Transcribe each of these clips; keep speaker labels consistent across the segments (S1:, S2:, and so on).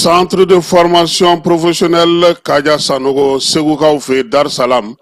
S1: Centre de formation professionnelle Kaja Sanogo Segukaw fe Dar Salam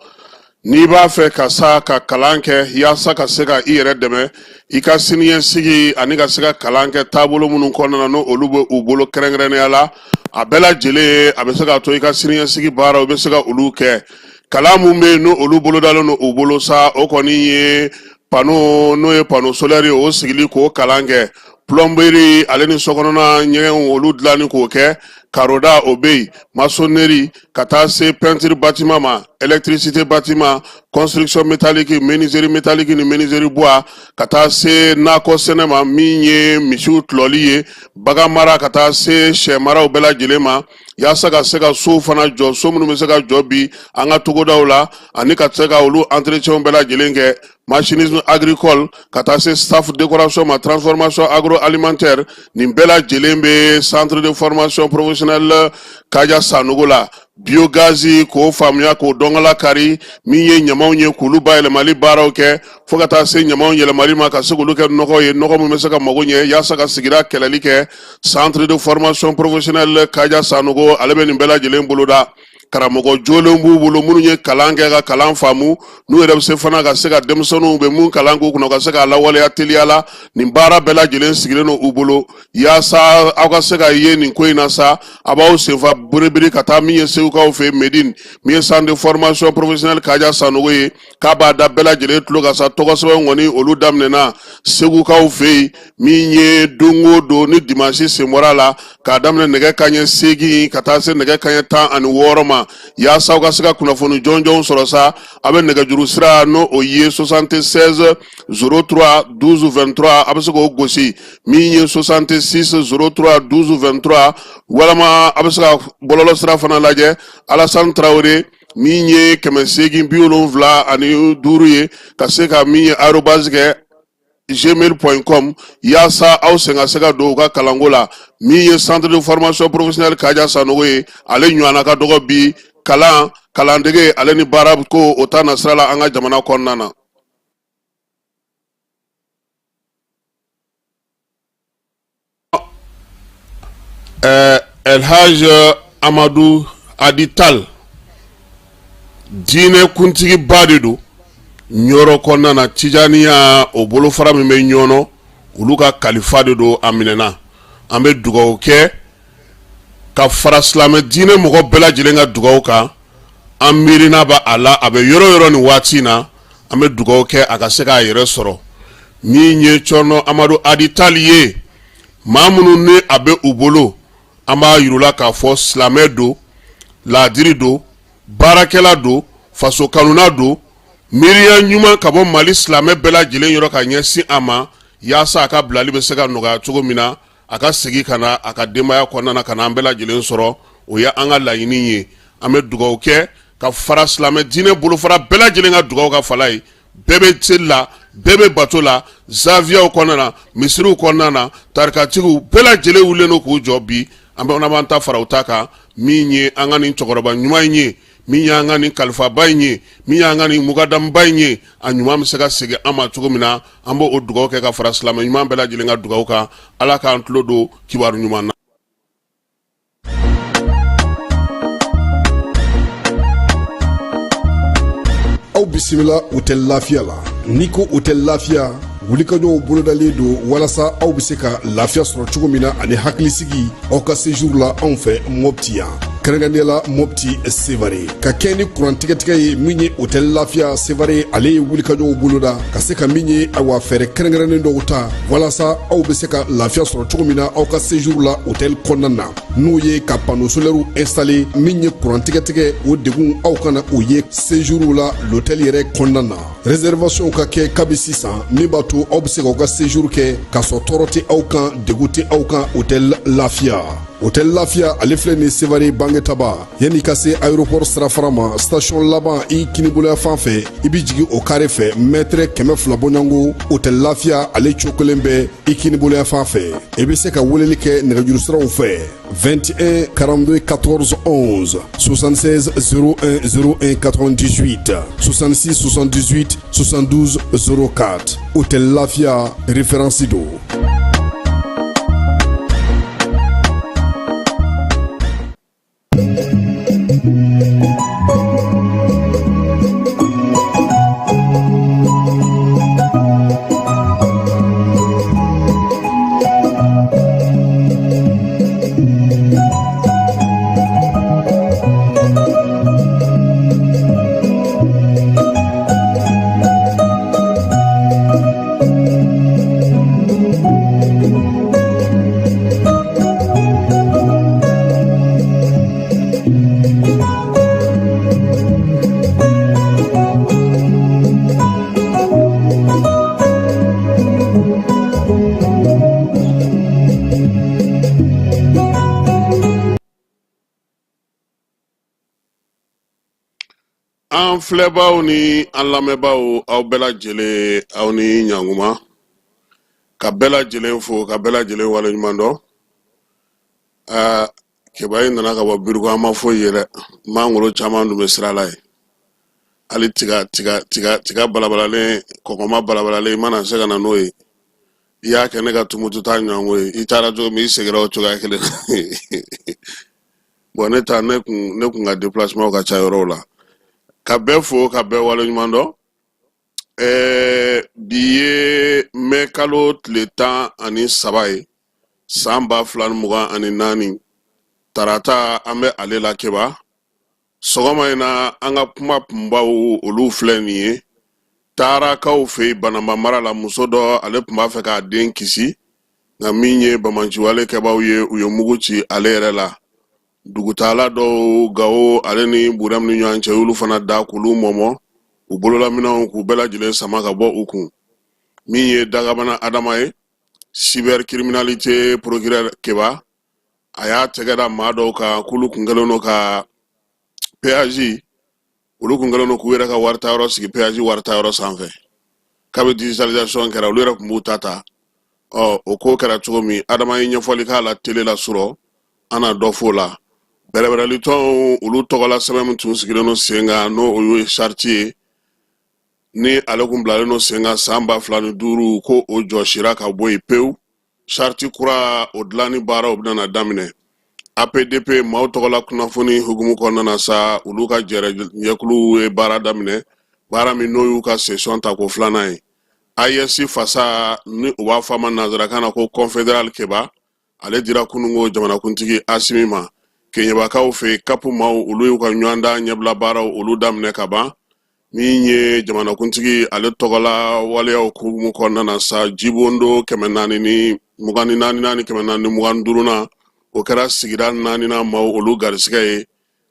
S1: n'i b'a fɛ ka sa ka kalan kɛ yaasa ka se ka i yɛrɛ dɛmɛ i ka siniɲɛsigi ani ka se ka kalan kɛ taabolo minnu kɔnɔna na n'o olu bɛ u bolo kɛrɛnkɛrɛnnenya la a bɛɛ lajɛlen a bɛ se ka to i ka siniɲɛsigi baaraw bɛ se ka olu kɛ kalan mun bɛ yen n'o olu bolodalen don u bolo sa o kɔni ye pano n'o ye pano solaire ye o sigili k'o kalan kɛ plomberie ale ni sokɔnɔna ɲɛgɛnw olu dilanni k'o kɛ karoda o bɛ yen maçonnerie ka taa se peinture bâtiment ma électricité bâtiment construction métallique menuiserie métallique ni menuiserie bois ka taa se nakɔ sɛnɛ ma min ye misiw tulɔli ye bagan mara ka taa se sɛ maraw bɛɛ lajɛlen ma yaasa ka se ka so fana jɔ so minnu bɛ se ka jɔ bi an ka togodaw la ani ka se ka olu entretien bɛɛ lajɛlen kɛ machinisme agricole ka taa se staff décoration ma transformation agroalimentaire nin bɛɛ lajɛlen bɛ centre de formation professionnelle Kaja Sanogo la biogaz k'o faamuya k'o dɔngala kari min ye ɲamaw ye k'olu bayɛlɛmali baaraw kɛ fo ka taa se ɲamaw yɛlɛmali ma ka se k'olu kɛ nɔgɔ ye nɔgɔ min bɛ se ka mago ɲɛ yaasa ka sigida kɛlɛli kɛ centre de formation professionnelle Kaja Sanogo ale bɛ nin bɛɛ lajɛlen boloda karamɔgɔ jolen b'u bolo minnu ye kalan kɛ ka kalan faamu n'u yɛrɛ bɛ se fana ka se ka denmisɛnninw bɛ mun kalan k'u kunna ka se k'a lawaleya teliya la nin baara bɛɛ lajɛlen sigilen don u bolo yaasa aw ka se ka ye nin ko in na sa a b'aw senfa biribiri ka taa min ye segukaw fɛ Medine min ye centre de formation professionnelle Kaja Sanogo ye k'a b'a da bɛɛ lajɛlen tulo kan sa tɔgɔ sɛbɛn kɔni olu daminɛna segukaw fɛ yen min ye don o don ni dimanche sen bɔra la k'a daminɛ nɛgɛ kanɲɛ 8 ka taa se nɛgɛ kanɲɛ 16 ma yaasa aw ka se ka kunnafoni jɔnjɔnw sɔrɔ sa a bɛ nɛgɛjuru sira n'o o ye 76 03 12 23 a bɛ se k'o gosi min ye 66 03 12 23 walama a bɛ se ka bɔlɔlɔ sira fana lajɛ Alassane Traoré min ye 875 ye ka se ka min ye arobase kɛ gmail.com yaasa aw sen ka se ka don u ka kalanko la min ye centre de formation professionnelle Kaja Sanogo ye ale ɲɔgɔnna ka dɔgɔ bi kalandege ale ni baara ko o ta na sira la an ka jamana kɔnɔna na. Elhaj Amadou Adital diinɛ kuntigi ba de don ɲɔrɔ kɔnɔna na Tijaniya o bolofara min bɛ ɲɔnɔ olu ka kalifa de don a minɛna an bɛ dugawu kɛ ka fara silamɛ diinɛ mɔgɔ bɛɛ lajɛlen ka dugawu kan an miirina b'a a la a bɛ yɔrɔ yɔrɔ nin waati in na an bɛ dugawu kɛ a ka se k'a yɛrɛ sɔrɔ min ye Cɔrɔnɔ Amadu Adital ye maa minnu ni a bɛ u bolo an b'a yirula k'a fɔ silamɛ don laadiri don baarakɛla don faso kanuna don miiriya ɲuman ka bɔ Mali silamɛ bɛɛ lajɛlen yɔrɔ ka ɲɛsin a ma yaasa a ka bilali bɛ se ka nɔgɔya cogo min na a ka segin ka na a ka denbaya kɔnɔna na ka na an bɛɛ lajɛlen sɔrɔ o ye an ka laɲini ye an bɛ dugawu kɛ ka fara silamɛ diinɛ bolofara bɛɛ lajɛlen ka dugawu ka fala ye bɛɛ bɛ seli la bɛɛ bɛ bato la zaviyaw kɔnɔna na misiriw kɔnɔna na tarikatigiw bɛɛ lajɛlen wulilen don k'u jɔ bi an bɛ ta fara u ta kan min ye an ka nin cɛkɔrɔba ɲuman in ye min y'an ka nin kalifaba in ye min y'an ka nin mukadamba in ye a ɲuman bɛ se ka segin an ma cogo min na an b'o o dugawu kɛ ka fara silamɛ ɲuman bɛɛ lajɛlen ka dugawu kan ala k'an tulo don kibaru ɲuman na.
S2: aw bisimila hôtel lafiya la n'i ko hôtel lafiya wulikajɔw bolodalen don walasa aw bɛ se ka lafiya sɔrɔ cogo min na ani hakilisigi aw ka séjour la anw fɛ Mopti yan kɛrɛnkɛrɛnnenya Mopti Sevare ka kɛ ni kurantigɛtigɛ ye min ye hôtel Lafiya Sevare ale ye wulikajɔw boloda ka se ka min ye awa fɛɛrɛ kɛrɛnkɛrɛnnen dɔw ta walasa aw bɛ se ka lafiya sɔrɔ cogo min na aw ka séjour la hôtel kɔnɔna na n'o ye ka panneau solaire installer min ye kurantigɛtigɛ o degun aw kana o ye séjour la l'hôtel yɛrɛ kɔnɔna na réservation ka kɛ kabi sisan min b'a to aw bɛ se k'aw ka séjour kɛ ka sɔrɔ tɔɔrɔ tɛ aw kan degun tɛ aw kan hôtel Lafiya. Hôtel Lafiya ale filɛ ni Sevare Bangetaba yanni ka se aéroport sirafara ma station laban i kiniboloya fan fɛ i bi jigi o carré fɛ mètre 200 bɔɲango Hôtel Lafiya ale cokolen bɛ i kiniboloya fan fɛ i bɛ se ka weleli kɛ nɛgɛjuru siraw fɛ 21 42 14 11 76 01 01 98 66 78 72 04 Hôtel Lafiya référence do.
S1: An filɛbaaw ni an lamɛnbaaw aw bɛɛ lajɛlen aw ni ɲankuma ka bɛɛ lajɛlen fo ka bɛɛ lajɛlen waleɲuman dɔn Kebayi nana ka bɔ Biriko an ma foyi ye dɛ mangoro caman dun bɛ sira la ye hali tiga balabalalen kɔkɔma balabalalen i mana se ka na n'o ye i y'a kɛ ne ka tumutu ta ɲɔgɔnko ye i taara cogo min i seginna o cogoya kelen bon ne kun ka déplacement ka ca yɔrɔw la ka bɛɛ fo ka bɛɛ waleɲuman dɔn bi ye mai kalo tile 13 ye san 2024 tarata an bɛ ale la Keba sɔgɔma in na an ka kuma kunbaw olu filɛ nin ye taarakaw fɛ Banamba mara la muso dɔ ale tun b'a fɛ k'a den kisi nka min ye bamanciwale kɛbaw ye u ye mugu ci ale yɛrɛ la dugutala dɔw Gawo ale ni Burɛmu ni ɲɔgɔn cɛ olu fana da k'olu mɔmɔ u bololaminɛw k'u bɛɛ lajɛlen sama ka bɔ u kun min ye dagabana Adama ye cybercriminalité procureur Keba a y'a tɛgɛ da maa dɔw kan k'olu kun kɛlen don ka péage olu kun kɛlen don k'u yɛrɛ ka waritayɔrɔ sigi péage waritayɔrɔ sanfɛ kabi digitalisation kɛra olu yɛrɛ kun b'u ta o ko kɛra cogo min Adama ye ɲɛfɔli k'a la télé la sɔrɔ an na dɔ f'o la bɛrɛbɛrɛlitɔnw olu tɔgɔla sɛbɛn min tun sigilen don sen kan n'o o ye charte ye ni ale kun bilalen don sen kan san 2005 ko o jɔsira ka bɔ yen pewu charte kura o dilanni baaraw bɛna daminɛ APDP maaw tɔgɔla kunnafoni hukumu kɔnɔna na sa olu ka jɛkulu ye baara daminɛ baara min n'o y'u ka session ta ko filanan ye AES fasa ni u b'a fɔ a ma nanzarakan na ko confédéral Keba ale dira kunungo jamanakuntigi Asimi ma Keɲebakaw fɛ kapu maaw olu y'u ka ɲɔgɔn da ɲɛbila baaraw olu daminɛ ka ban min ye jamanakuntigi ale tɔgɔla waleyaw hukumu kɔnɔna na sa Jibondo 424 ni 425 na o kɛra sigida 4nan maaw olu garisigɛ ye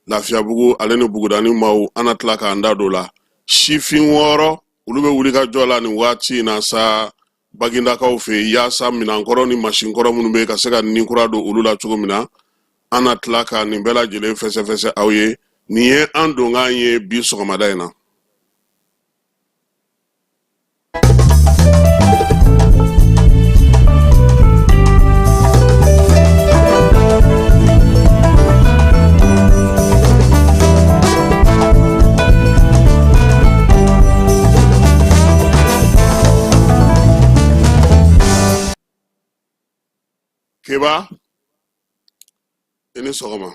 S1: Lafiyabugu ale ni Bugudani maaw an na tila k'an da don la sifin 6 olu bɛ wuli ka jɔ la nin waati in na sa Bagindakaw fɛ yaasa minankɔrɔ ni masinkɔrɔ minnu bɛ ka se ka nin kura don olu la cogo min na an na tila ka nin bɛɛ lajɛlen fɛsɛfɛsɛ aw ye nin ye an donkan ye bi sɔgɔmada in na. Keba ini sɔgɔma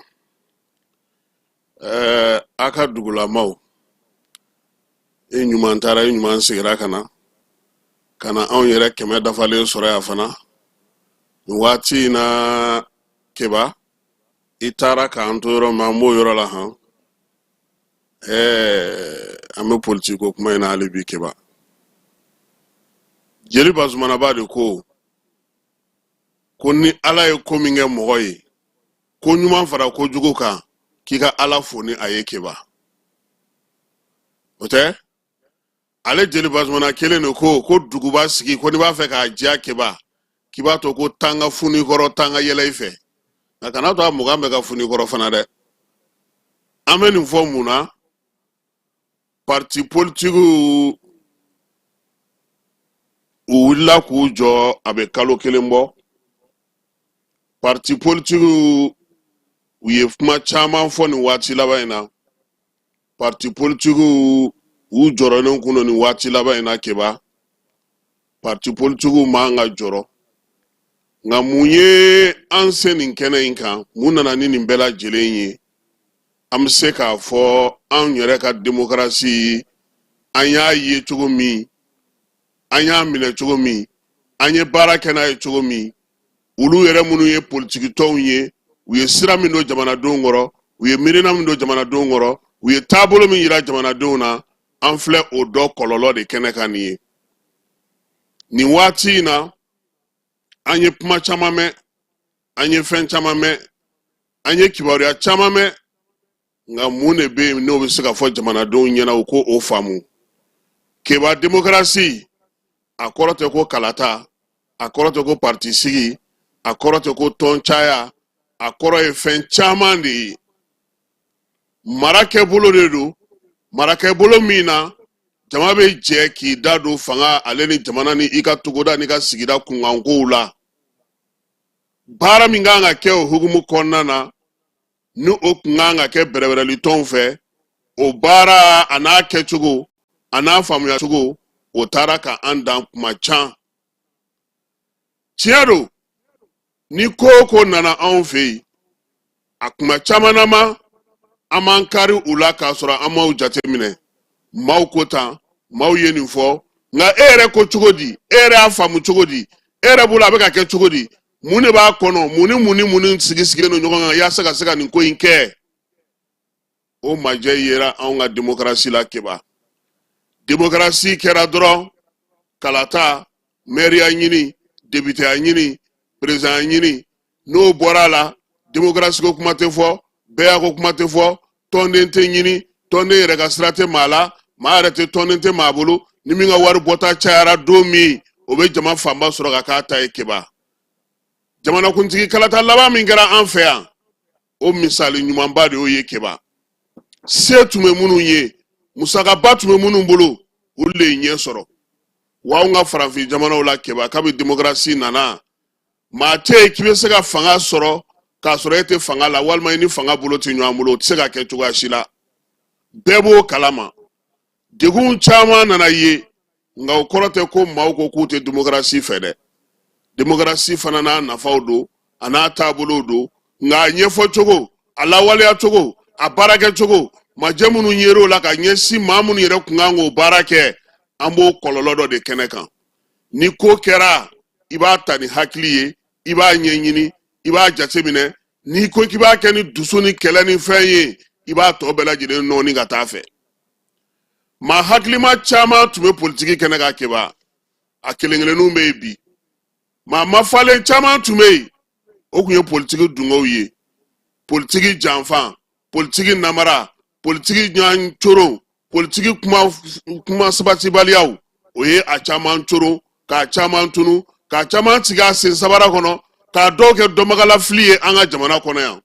S1: a ka dugulamaw e ɲuman taara e ɲuman segira ka na anw yɛrɛ kɛmɛ dafalen sɔrɔ yan fana nin waati in na Keba itara ka an to yɔrɔ min an b'o yɔrɔ la han an bɛ politiko kuma in na hali bi keba jeli Bazumanaba de ko ni ala ye ko min kɛ mɔgɔ ye ko ɲuman fara ko jugu kan k'i ka ala fo ni a ye keba o tɛ ale jeli Bazumana kelen de ko duguba sigi ko n'i b'a fɛ k'a diya keba k'i b'a to ko tanga funi kɔrɔ tanga yɛlɛ i fɛ nka kana to a mugan bɛ ka funi kɔrɔ fana dɛ an bɛ nin fɔ mun na parti politique u wulila k'u jɔ a bɛ kalo kelen bɔ parti politique u ye kuma caman fɔ nin waati laban in na parti politique u jɔrɔlen kun don nin waati laban in na keba parti politique man ka jɔrɔ nka mun ye an se nin kɛnɛ in kan mun nana ni nin bɛɛ lajɛlen ye an bɛ se k'a fɔ an yɛrɛ ka démocratie an y'a ye cogo min an y'a minɛ cogo min an ye baara kɛ n'a ye cogo min olu yɛrɛ minnu ye politique tɔnw ye u ye sira min don jamanadenw kɔrɔ u ye miirina min don jamanadenw kɔrɔ u ye taabolo min yira jamanadenw na an filɛ o dɔ kɔlɔlɔ de kɛnɛ kan nin ye nin waati in na an ye kuma caman mɛn an ye fɛn caman mɛn an ye kibaruya caman mɛn nka mun de bɛ yen n'o bɛ se ka fɔ jamanadenw ɲɛna u ko o faamu keba démocratie a kɔrɔ tɛ ko kalata a kɔrɔ tɛ ko parti sigi a kɔrɔ tɛ ko tɔn caya a kɔrɔ ye fɛn caman de ye mara kɛbolo de don mara kɛbolo min na jama bɛ jɛ k'i da don fanga ale ni jamana ni i ka togoda ni ka sigida kunkankow la baara min kan ka kɛ o hukumu kɔnɔna na ni o kun kan ka kɛ bɛrɛbɛrɛli tɔnw fɛ o baara a n'a kɛcogo a n'a faamuya cogo o taara ka an dan kuma can tiɲɛ don ni ko o ko nana anw fɛ yen a kuma caman na ma an b'an kari u la k'a sɔrɔ an m'aw jateminɛ maaw ko tan maaw ye nin fɔ nka e yɛrɛ ko cogo di e yɛrɛ y'a faamu cogo di e yɛrɛ bolo a bɛ ka kɛ cogo di mun de b'a kɔnɔ mun ni sigilen don ɲɔgɔn kan yaasa ka se ka nin ko in kɛ o majɛ yera anw ka démocratie la keba démocratie kɛra dɔrɔn kalata maire ɲini député ɲini président ɲini n'o bɔra la démocratie ko kuma tɛ fɔ bɛɛ ko kuma tɛ fɔ tɔnden tɛ ɲini tɔnden yɛrɛ ka sira tɛ maa la maa yɛrɛ tɛ tɔnden tɛ maa bolo ni min ka wari bɔta cayara don min o bɛ jama fanba sɔrɔ ka k'a ta ye keba jamanakuntigi kalata laban min kɛra an fɛ yan o misali ɲumanba de y'o ye keba se tun bɛ minnu ye musakaba tun bɛ minnu bolo olu de ye ɲɛ sɔrɔ wa anw ka farafin jamanaw la keba kabi démocratie nana maa tɛ yen k'i bɛ se ka fanga sɔrɔ k'a sɔrɔ e tɛ fanga la walima i ni fanga bolo tɛ ɲɔgɔn bolo o tɛ se ka kɛ cogoya si la bɛɛ b'o kalama degun caman nana ye nka o kɔrɔ tɛ ko maaw ko k'u tɛ démocratie fɛ dɛ démocratie fana n'a nafaw don a n'a taabolow don nka a ɲɛfɔ cogo a lawaleya cogo a baarakɛ cogo majɛ minnu yer'o la ka ɲɛsin maa minnu yɛrɛ kun kan k'o baara kɛ an b'o kɔlɔlɔ dɔ de kɛnɛ kan ni ko kɛra i b'a ta ni hakili ye i b'a ɲɛɲini i b'a jateminɛ n'i ko k'i b'a kɛ ni dusu ni kɛlɛ ni fɛn ye i b'a tɔ bɛɛ lajɛlen nɔɔni ka taa fɛ maa hakilima caman tun bɛ politiki kɛnɛ kan keba a kelen-kelenninw bɛ yen bi maa mafalen caman tun bɛ yen o tun ye politiki dungaw ye politiki janfan politiki namara politiki ɲɔgɔn coron politiki kuma sabatibaliyaw o ye a caman coron k'a caman tunu k'a caman sigi a sen sabara kɔnɔ k'a dɔw kɛ dɔnbagalafili ye an ka jamana kɔnɔ yan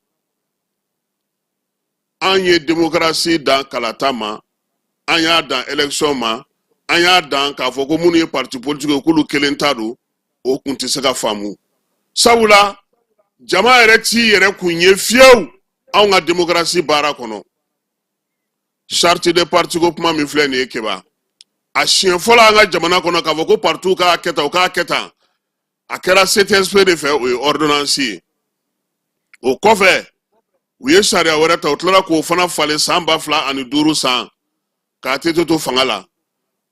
S1: an ye démocratie dan kalata ma an y'a dan élection ma an y'a dan k'a fɔ ko minnu ye parti politique ye k'olu kelen ta don o kun tɛ se ka faamu sabula jama yɛrɛ t'i yɛrɛ kun ye fiyewu anw ka démocratie baara kɔnɔ charte de parti ko kuma min filɛ nin ye keba a siɲɛ fɔlɔ an ka jamana kɔnɔ k'a fɔ ko partiw k'a kɛ tan o k'a kɛ tan a kɛra CTSP de fɛ o ye ordonnance ye o kɔfɛ u ye sariya wɛrɛ ta u tilara k'o fana falen san 2005 san k'a tɛ to fanga la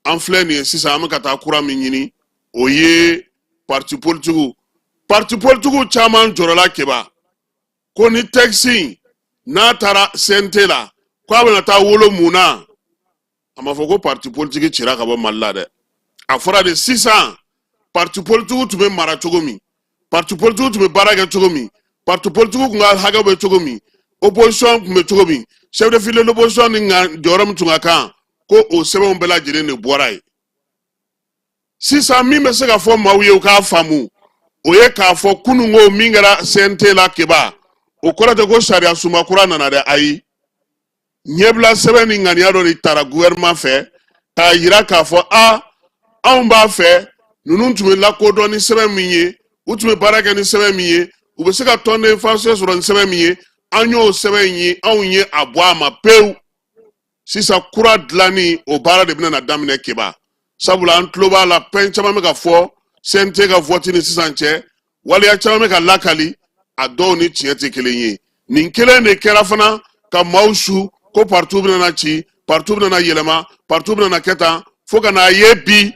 S1: an filɛ nin ye sisan an bɛ ka taa kura min ɲini o ye parti politigiw caman jɔrɔla keba ko ni taxi n'a tara CNT la ko a bɛna taa wolo mun na a ma fɔ ko parti politique cira ka bɔ Mali la dɛ a fɔra de sisan parti politique tun bɛ mara cogo min parti politique tun bɛ baara kɛ cogo min parti politique tun ka hakɛ bɛ cogo min opposition tun bɛ cogo min chef de file de l'opposition ni jɔyɔrɔ min tun ka kan ko o sɛbɛnw bɛɛ lajɛlen de bɔra yen sisan min bɛ se ka fɔ maaw ye u k'a faamu o ye k'a fɔ kununko min kɛra CNT la keba o kɔrɔ tɛ ko sariya sunba kura nana dɛ ayi ɲɛbila sɛbɛn ni ŋaniya dɔ de tara gouvernement fɛ k'a yira k'a fɔ anw b'a fɛ ninnu tun bɛ lakodɔn ni sɛbɛn min ye u tun bɛ baara kɛ ni sɛbɛn min ye u bɛ se ka tɔn de fasiya sɔrɔ ni sɛbɛn min ye an y'o sɛbɛn ye anw ye a bɔ a ma pewu sisan kura dilanni o baara de bɛna daminɛ keba sabula an tulo b'a la fɛn caman bɛ ka fɔ CNT ka vote ni sisan cɛ waliya caman bɛ ka lakali a dɔw ni tiɲɛ tɛ kelen ye nin kelen de kɛra fana ka maaw su ko partout bɛna ci partout bɛna yɛlɛma partout bɛna kɛ tan fo ka n'a ye bi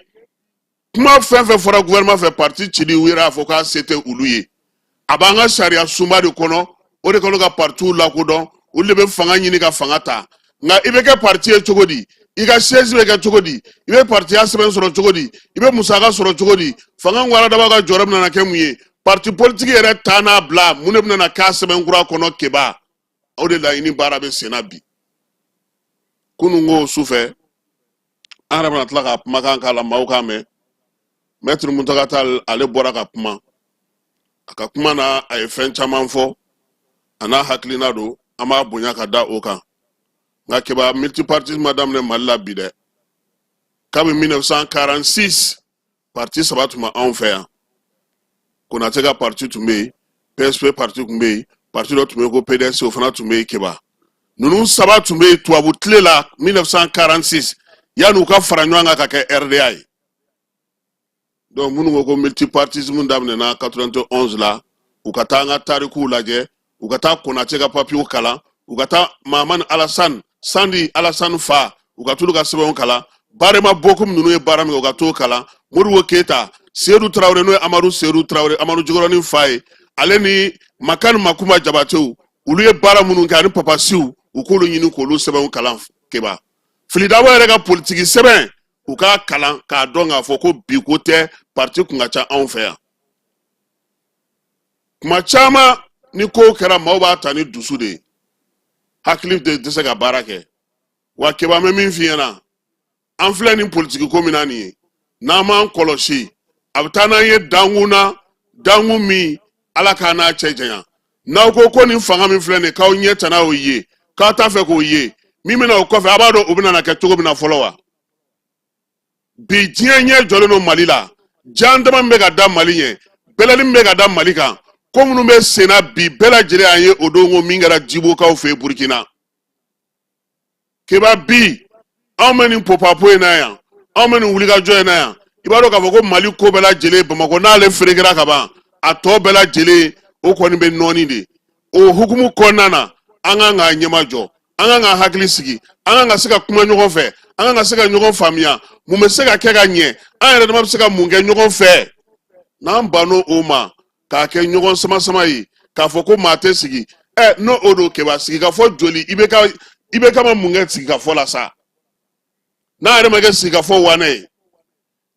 S1: kuma fɛn fɛn fɔra gouvernement fɛ parti cili u yɛrɛ y'a fɔ k'a se tɛ olu ye a b'an ka sariya sunba de kɔnɔ o de kɔnɔ ka partout lakodɔn olu de bɛ fanga ɲini ka fanga ta nka i bɛ kɛ parti ye cogo di i ka siège bɛ kɛ cogo di i bɛ partiya sɛbɛn sɔrɔ cogo di i bɛ musaka sɔrɔ cogo di fanga ŋwara daba ka jɔyɔrɔ bɛna kɛ mun ye parti politique yɛrɛ taa n'a bila mun de bɛna k'a sɛbɛn kura kɔnɔ keba o de laɲini baara bɛ sen na bi kununko sufɛ an yɛrɛ bɛna tila ka kumakan k'a la maaw k'a mɛn maître Muntaka Tall ale bɔra ka kuma a ka kuma na a ye fɛn caman fɔ a n'a hakilina don an b'a bonya ka da o kan nka keba multipartisme ma daminɛ Mali la bi dɛ kabi 1946 parti saba tun bɛ anw fɛ yan Konate ka parti tun bɛ yen PSP parti tun bɛ yen parti dɔ tun bɛ yen ko PDS o fana tun bɛ yen keba ninnu saba tun bɛ yen tubabu tile la 1946 yanni u ka fara ɲɔgɔn kan ka kɛ RDA ye donc minnu ko ko multipartisme daminɛna 91 la u ka taa an ka tarikuw lajɛ u ka taa Konate ka papiyew kalan u ka taa Mahamani Alassane Sandi Alassane fa u ka t'olu ka sɛbɛnw kalan Barema Bokum ninnu ye baara min kɛ u ka t'o kalan Modibo Keyita Seydou Traoré n'o ye Amadou Seydou Traoré Amadou Jikɔrɔni fa ye ale ni Makani Makuma Jabatew olu ye baara minnu kɛ ani Papa Siw u k'olu ɲini k'olu sɛbɛnw kalan keba Filidabo yɛrɛ ka politiki sɛbɛn u k'a kalan k'a dɔn k'a fɔ ko bi ko tɛ parti kun ka ca anw fɛ yan kuma caman ni ko kɛra maaw b'a ta ni dusu de ye hakili tɛ se ka baara kɛ wa keba an bɛ min f'i ɲɛna an filɛ nin politiki ko min na nin ye n'an m'an kɔlɔsi a bɛ taa n'an ye dankun min ala k'a n'a cɛ janya n'aw ko nin fanga min filɛ nin k'aw ɲɛ tana o ye k'aw t'a fɛ k'o ye min bɛna o kɔfɛ a b'a dɔn o bɛna kɛ cogo min na fɔlɔ wa bi diɲɛ ɲɛ jɔlen don Mali la jan dama min bɛ ka da Mali ɲɛ bɛlɛni min bɛ ka da Mali kan ko minnu bɛ sen na bi bɛɛ lajɛlen an ye o don ko min kɛra Djibokaw fɛ Burkina keba bi anw bɛ nin popapo in na yan anw bɛ nin wulikajɔ in na yan i b'a dɔn k'a fɔ ko Mali ko bɛɛ lajɛlen Bamako n'ale ferekera ka ban a tɔ bɛɛ lajɛlen o kɔni bɛ nɔɔni de o hukumu kɔnɔna na an kan k'a ɲɛmajɔ an kan ka hakili sigi an kan ka se ka kuma ɲɔgɔn fɛ an kan ka se ka ɲɔgɔn faamuya mun bɛ se ka kɛ ka ɲɛ an yɛrɛ dama bɛ se ka mun kɛ ɲɔgɔn fɛ n'an banno o ma k'a kɛ ɲɔgɔn sama ye k'a fɔ ko maa tɛ sigi n'o o don keba sigi ka fɔ joli i bɛ kama mun kɛ sigi ka fɔ la sa n'a yɛrɛ ma kɛ sigi ka fɔ wane ye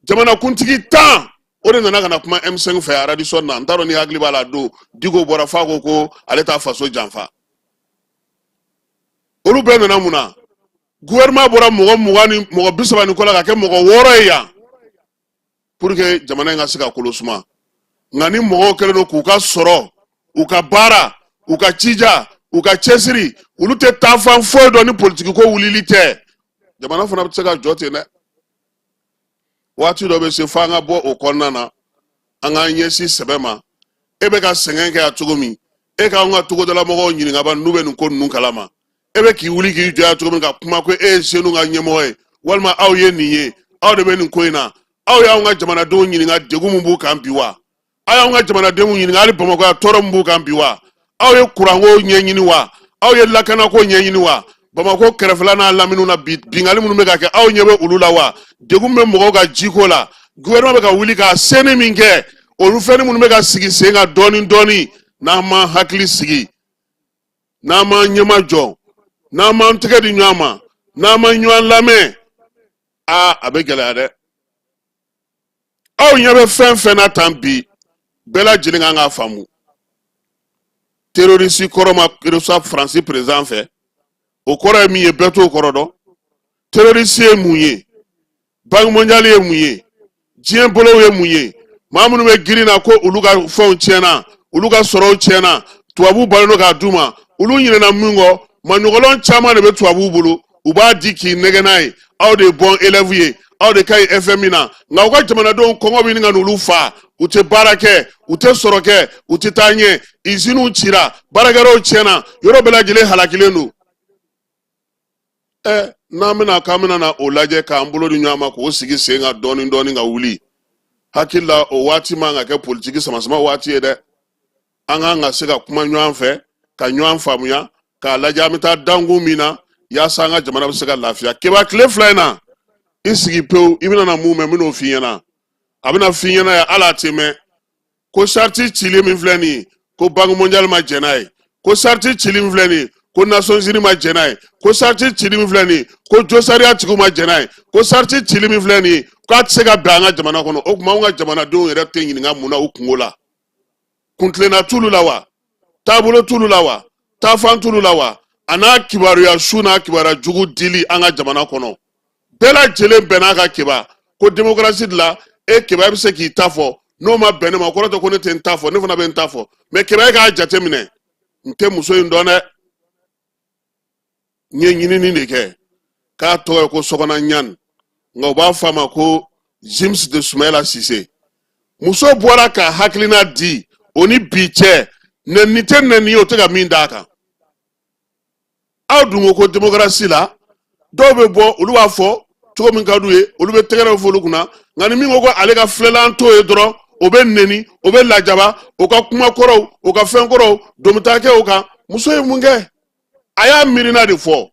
S1: jamanakuntigi 10 o de nana ka na kuma M5 fɛ radisson na n t'a dɔn ni hakili b'a la don Diko bɔra fa ko ale t'a faso janfa olu bɛɛ nana mun na gouvernement bɔra mɔgɔ 30 ni kɔ la ka kɛ mɔgɔ 6 ye yan pour que jamana in ka se ka kolo suma nka ni mɔgɔw kɛlen don k'u ka sɔrɔ u ka baara u ka cija u ka cɛsiri olu tɛ taa fan foyi dɔn ni politiki ko wulili tɛ jamana fana bɛ se ka jɔ ten dɛ waati dɔ bɛ se fo an ka bɔ o kɔnɔna na an k'an ɲɛsin sɛbɛ ma e bɛ ka sɛgɛn kɛ yan cogo min e k'an ka togodala mɔgɔw ɲininka ban n'u bɛ nin ko ninnu kalama e bɛ k'i wuli k'i jɔ yan cogo min ka kuma ko e ye senu ka ɲɛmɔgɔ ye walima aw ye nin ye aw de bɛ nin ko in na aw y'anw ka jamanadenw ɲininka degun min b'u kan bi wa aw y'anw ka jamanadenw ɲininka hali Bamakɔ yan tɔɔrɔ min b'u kan bi wa aw ye kuranko ɲɛɲini wa aw ye lakanako ɲɛɲini wa Bamakɔ kɛrɛfɛla n'a laminiw na bingali minnu bɛ ka kɛ aw ɲɛ bɛ olu la wa degun bɛ mɔgɔw ka jiko la gouvernement bɛ ka wuli ka seni min kɛ olu fɛn minnu bɛ ka sigi sen kan dɔɔni n'an ma hakili sigi n'a ma ɲɛma jɔ n'a ma tɛgɛ di ɲɔgɔn ma n'a ma ɲɔgɔn lamɛn a bɛ gɛlɛya dɛ aw ɲɛ bɛ fɛn fɛn na tan bi bɛɛ lajɛlen kan k'a faamu terroriste kɔrɔ ma reçoit Faransi président fɛ o kɔrɔ ye min ye bɛɛ t'o kɔrɔ dɔn terroriste ye mun ye Banque mondiale ye mun ye diɲɛ bolow ye mun ye maa minnu bɛ girin na ko olu ka fɛnw tiɲɛna olu ka sɔrɔw tiɲɛna tubabu balo no k'a d'u ma olu ɲinɛna min kɔ maɲɔgɔlɔn caman de bɛ tubabuw bolo u b'a di k'i nɛgɛ n'a ye aw de ye bon élève ye aw de ka ɲi FMI na nka u ka jamanadenw kɔngɔ bɛ ɲini ka n'olu fa u tɛ baara kɛ u tɛ sɔrɔ kɛ u tɛ taa ɲɛ iziniw cira baarakɛlaw tiɲɛna yɔrɔ bɛɛ lajɛlen halakilen don n'an bɛna k'an bɛna na o lajɛ k'an bolo di ɲɔgɔn ma k'o sigi sen kan dɔɔni dɔɔni ka wuli hakili la o waati man ka kɛ politiki samasama waati ye dɛ an kan ka se ka kuma ɲɔgɔn fɛ ka ɲɔgɔn faamuya k'a lajɛ an bɛ taa dankun min na yaasa an ka jamana bɛ se ka lafiya keba tile fila in na i sigi pewu i bɛna na mun mɛn n bɛn'o f'i ɲɛna a bɛna f'i ɲɛna yan hali a tɛ mɛn ko sariti cilen min filɛ nin ye ko Banque mondiale ma jɛn n'a ye ko sariti cili min filɛ nin ye ko Nations Unies ma jɛn n'a ye ko sariti cili min filɛ nin ye ko josariya tigiw ma jɛn n'a ye ko sariti cili min filɛ nin ye k'a tɛ se ka bɛn an ka jamana kɔnɔ o tuma anw ka jamanadenw yɛrɛ tɛ ɲininka mun na u kungo la kuntilenna t'ulu la wa taabolo t'ulu la wa taafan t'ulu la wa a n'a kibaruya su n'a kibaruya jugu dili an ka jamana kɔnɔ bɛɛ lajɛlen bɛn n'a ka kiba ko démocratie de la kiba bɛ se k'i ta fɔ n'o ma bɛn ne ma o kɔrɔ tɛ ko ne tɛ n ta fɔ ne fana bɛ n ta fɔ mais kiba k'a jate minɛ n tɛ muso in dɔn dɛ n ye ɲinini de kɛ k'a tɔgɔ ye ko Sɔgɔna Ɲani nka u b'a fɔ a ma ko James de Soumaïla Cissé muso bɔra ka hakilina di o ni bi cɛ nɛni tɛ nɛni ye o tɛ ka min d'a kan aw dun ko démocratie la dɔw bɛ bɔ olu b'a fɔ cogo min ka d'u ye olu bɛ tɛgɛrɛw fɔ olu kunna nka ni min ko ale ka filɛlan t'o ye dɔrɔn o bɛ nɛni o bɛ lajaba o ka kuma kɔrɔw o ka fɛn kɔrɔw donmitakɛw kan muso ye mun kɛ a y'a miirina de fɔ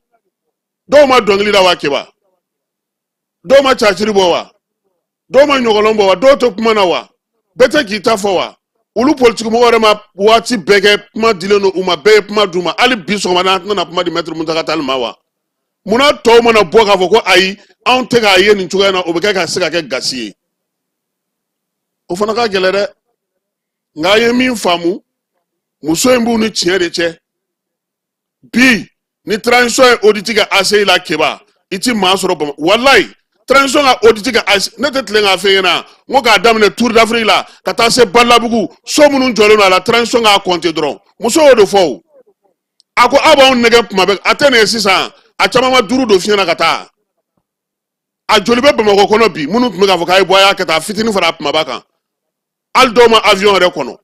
S1: dɔw ma dɔnkili da wa keba dɔw ma caciri bɔ wa dɔw ma ɲɔgɔlɔn bɔ wa dɔw tɛ kuma na wa bɛɛ tɛ k'i ta fɔ wa olu politikimɔgɔw yɛrɛ ma waati bɛɛ kɛ kuma dilen don u ma bɛɛ ye kuma d'u ma hali bi sɔgɔmada an tɛna kuma di Maître Muntaka Tall ma wa munna tɔw mana bɔ k'a fɔ ko ayi anw tɛ k'a ye nin cogoya na o bɛ kɛ ka se ka kɛ gasi ye o fana ka gɛlɛ dɛ nka an ye min faamu muso in b'u ni tiɲɛ de cɛ bi ni transition ye audit kɛ ACI la keba i ti maa sɔrɔ Bamakɔ walayi transition ka audit kɛ ACI ne tɛ tilen k'a fɛ ɲɛna n ko k'a daminɛ Tour d'Afrique la ka taa se Balabugu so minnu jɔlen don a la transition k'a compter dɔrɔn muso y'o de fɔ o a ko aw b'anw nɛgɛ kuma bɛɛ a tɛ nin ye sisan a caman ma duuru don fiɲɛ na ka taa a joli bɛ Bamakɔ kɔnɔ bi minnu tun bɛ k'a fɔ k'a ye bɔ a y'a kɛ taa fitinin fara a kumaba kan hali dɔw ma avion yɛrɛ kɔnɔ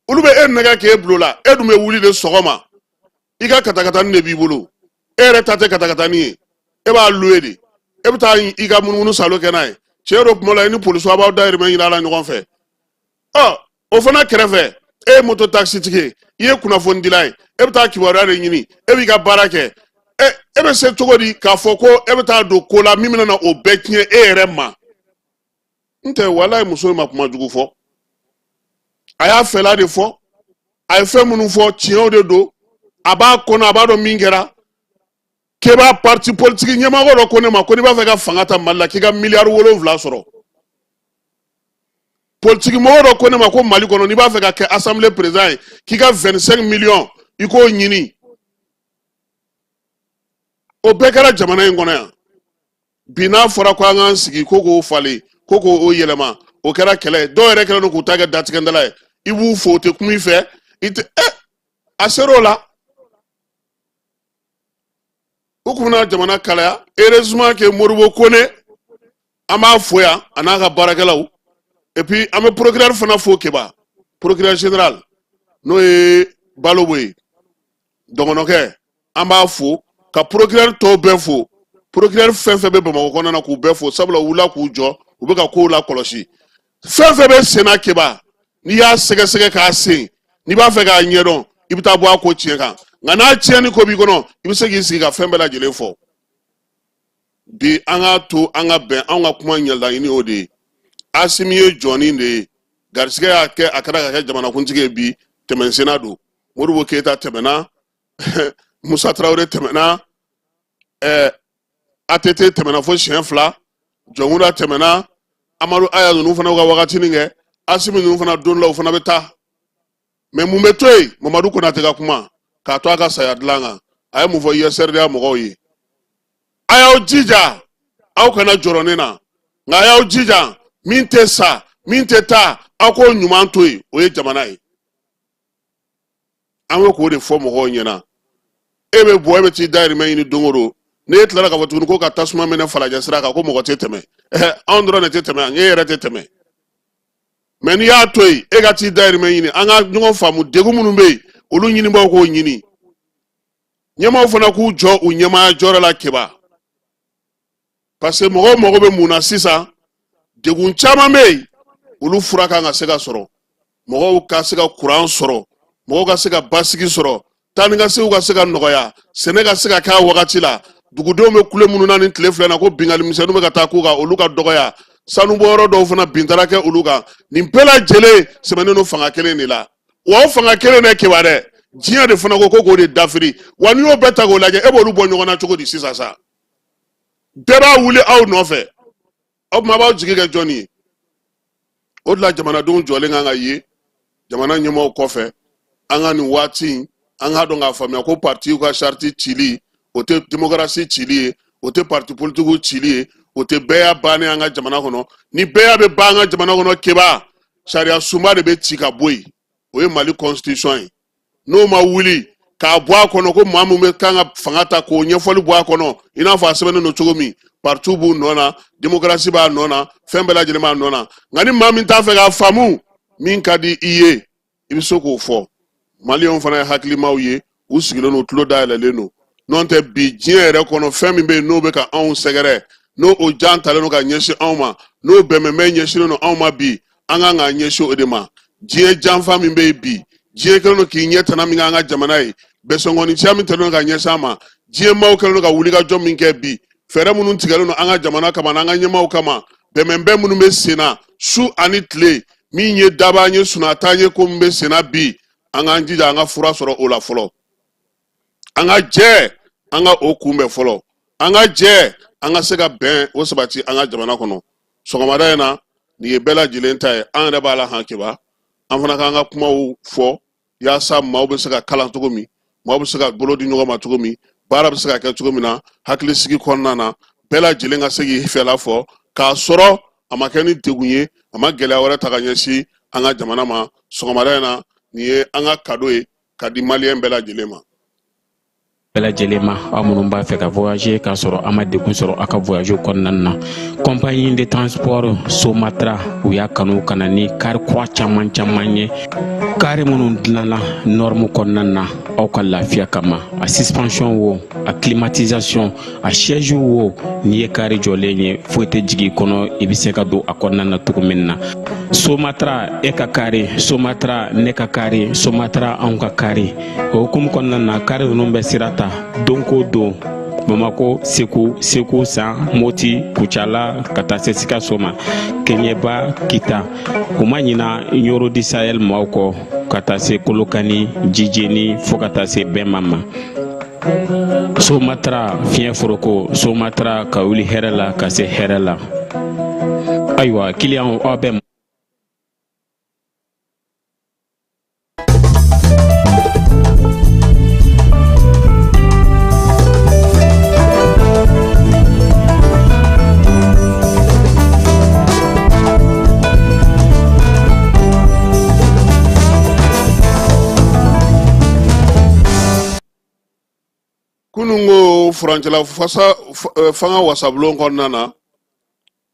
S1: olu bɛ e nɛgɛ k'e bilo la e dun bɛ wuli de sɔgɔma i ka katakatani de b'i bolo e yɛrɛ ta tɛ katakatani ye e b'a louer de e bɛ taa i ka munumunu salo kɛ n'a ye cɛ dɔ kuma la i ni polisiw a b'aw dayirimɛ ɲini a la ɲɔgɔn fɛ o fana kɛrɛfɛ e ye moto taxi tigi i ye kunnafonidila ye e bɛ taa kibaruya de ɲini e b'i ka baara kɛ e bɛ se cogo di k'a fɔ ko e bɛ taa don ko la min bɛna na o bɛɛ tiɲɛ e yɛrɛ ma n tɛ walayi muso in ma kuma jugu fɔ a y'a fɛla de fɔ a ye fɛn minnu fɔ tiɲɛw de don a b'a kɔnɔ a b'a dɔn min kɛra k'e b'a parti politique ɲɛmɔgɔ dɔ ko ne ma ko n'i b'a fɛ ka fanga ta Mali la k'i ka miliyari 7 sɔrɔ politique mɔgɔ dɔ ko ne ma ko Mali kɔnɔ n'i b'a fɛ ka kɛ assemblée président ye k'i ka 25 millions i k'o ɲini o bɛɛ kɛra jamana in kɔnɔ yan bi n'a fɔra ko an k'an sigi ko k'o falen ko k'o yɛlɛma o kɛra kɛlɛ dɔw yɛrɛ kɛlen don k'u ta kɛ datigɛndala ye i b'u fo o tɛ kuma i fɛ i tɛ a ser'o la u kun bɛna jamana kalaya heureusement que Moribo Kone an b'a fo yan a n'a ka baarakɛlaw et puis an bɛ procureur fana fo keba procureur général n'o ye Balobo ye dɔgɔnɔkɛ an b'a fo ka procureur tɔw bɛɛ fo procureur fɛn fɛn bɛ Bamakɔ kɔnɔna na k'u bɛɛ fo sabula u wulila k'u jɔ u bɛ ka kow la kɔlɔsi fɛn fɛn bɛ sen na keba n'i y'a sɛgɛsɛgɛ k'a sen n'i b'a fɛ k'a ɲɛdɔn i bɛ taa bɔ a ko tiɲɛ kan nka n'a tiɲɛni ko b'i kɔnɔ i bɛ se k'i sigi ka fɛn bɛɛ lajɛlen fɔ bi an k'a to an ka bɛn an ka kuma ɲɛlaɲini o de ye Asimi ye jɔni de ye garisigɛ y'a kɛ a kɛra ka kɛ jamanakuntigi ye bi tɛmɛsenna don Modibo Keita tɛmɛna Musa Traoré tɛmɛna ATT tɛmɛna fo siɲɛ 2 Jɔnkuda tɛmɛna Amadu Aya ninnu fana ka wagatinin kɛ Asimi ninnu fana don la u fana bɛ taa mais mun bɛ to yen Mamadu Konate ka kuma k'a to a ka saya dilan kan a ye mun fɔ ISRDA mɔgɔw ye a y'aw jija aw kana jɔrɔ ne na nka a y'aw jija min tɛ sa min tɛ taa aw k'o ɲuman to yen o ye jamana ye an bɛ k'o de fɔ mɔgɔw ɲɛna e bɛ bɔ e bɛ t'i dayirimɛ ɲini don o don ne tilara k'a fɔ tuguni ko ka tasuma minɛ falajɛ sira kan ko mɔgɔ tɛ tɛmɛ anw dɔrɔn de tɛ tɛmɛ e yɛrɛ tɛ tɛmɛ mais n'i y'a to yen e ka t'i dayirimɛ ɲini an ka ɲɔgɔn faamu degun minnu bɛ yen olu ɲinibaaw k'o ɲini ɲɛmaaw fana k'u jɔ u ɲɛmaaya jɔyɔrɔ la keba parce que mɔgɔw mago bɛ mun na sisan degun caman bɛ yen olu fura kan ka se ka sɔrɔ mɔgɔw ka se ka kuran sɔrɔ mɔgɔw ka se ka basigi sɔrɔ taa ni ka sew ka se ka nɔgɔya sɛnɛ ka se ka k'a wagati la dugudenw bɛ kule minnu na ni tile filɛ na ko bingali misɛnninw bɛ ka taa k'u kan olu ka dɔgɔya sanubɔyɔrɔ dɔw fana bintara kɛ olu kan nin bɛɛ lajɛlen sɛmɛnen don fanga kelen de la wa o fanga kelen de keba dɛ diɲɛ de fana ko k'o de dafiri wa n'i y'o bɛɛ ta k'o lajɛ e b'olu bɔ ɲɔgɔn na cogo di sisan sa bɛɛ b'a wuli aw nɔfɛ aw tuma b'aw jigi kɛ jɔnni ye o de la jamanadenw jɔlen kan ka ye jamana ɲɛmaaw kɔfɛ an ka nin waati in an k'a dɔn k'a faamuya ko partiw ka charte cili o tɛ démocratie cili ye o tɛ parti politique cili ye o tɛ bɛɛya bannen an ka jamana kɔnɔ ni bɛɛya bɛ ban an ka jamana kɔnɔ keba sariya sunba de bɛ ci ka bɔ yen o ye Mali constitution ye n'o ma wuli k'a bɔ a kɔnɔ ko maa min bɛ kan ka fanga ta k'o ɲɛfɔli bɔ a kɔnɔ i n'a fɔ a sɛbɛnnen don cogo min partiw b'u nɔ na démocratie b'a nɔ na fɛn bɛɛ lajɛlen b'a nɔ na nka ni maa min t'a fɛ k'a faamu min ka di i ye i bɛ se k'o fɔ Maliyɛnw fana ye hakilimaw ye u sigilen don tulo dayɛlɛlen don n'o tɛ bi diɲɛ yɛrɛ kɔnɔ fɛn min bɛ yen n'o bɛ ka anw sɛgɛrɛ n'o o jan talen don ka ɲɛsin anw ma n'o bɛnbɛnbɛn ɲɛsinnen don anw ma bi an kan k'a ɲɛsin o de ma diɲɛ janfa min bɛ yen bi diɲɛ kɛlen don k'i ɲɛ tana min kɛ an ka jamana ye bɛsɔngɔnninsiya min talen don ka ɲɛsin an ma diɲɛ maaw kɛlen don ka wulikajɔ min kɛ bi fɛɛrɛ minnu tigɛlen don an ka jamana kama n'an ka ɲɛmaaw kama bɛnbɛnbɛn minnu bɛ sen na su ani tile min ye daba an ye sunata an ye ko min bɛ sen na bi an k'an jija an ka fura sɔrɔ o la fɔlɔ an ka jɛ an ka o kunbɛn fɔlɔ an ka jɛ an ka se ka bɛn o sabati an ka jamana kɔnɔ sɔgɔmada in na nin ye bɛɛ lajɛlen ta ye an yɛrɛ b'a la hakiba an fana k'an ka kumaw fɔ yaasa maaw bɛ se ka kalan cogo min maaw bɛ se ka bolo di ɲɔgɔn ma cogo min baara bɛ se ka kɛ cogo min na hakilisigi kɔnɔna na bɛɛ lajɛlen ka se k'i fɛla fɔ k'a sɔrɔ a ma kɛ ni degun ye a ma gɛlɛya wɛrɛ ta ka ɲɛsin an ka jamana ma sɔgɔmada in na nin ye an ka cadeau ye ka di maliyɛn bɛɛ lajɛlen ma
S3: bɛɛ lajɛlen ma aw minnu b'a fɛ ka voyager k'a sɔrɔ a ma degun sɔrɔ a ka voyage kɔnɔna na compagnie de transport Somatra u y'a kanu ka na ni kari kura caman ye kari minnu dilanna norme kɔnɔna na aw ka lafiya kama a suspension wo a climatisation a siège wo n'i ye kari jɔlen ye foyi tɛ jigin kɔnɔ i bɛ se ka don a kɔnɔna na cogo min na Somatra e ka kari Somatra ne ka kari Somatra anw ka kari o hukumu kɔnɔna na kari ninnu bɛ sira ta don ko don Bamako Segu San Moti Kucala ka taa se Sikaso ma Keɲeba Kita u ma ɲina Yoro di Sahel maaw kɔ ka taa se Kolokani Jijeni fo ka taa se Bɛnma ma Somatra fiɲɛ foroko Somatra ka wuli hɛrɛ la ka se hɛrɛ la ayiwa client aw bɛ
S1: kunungo furancɛla fanga wasabulon kɔnɔna na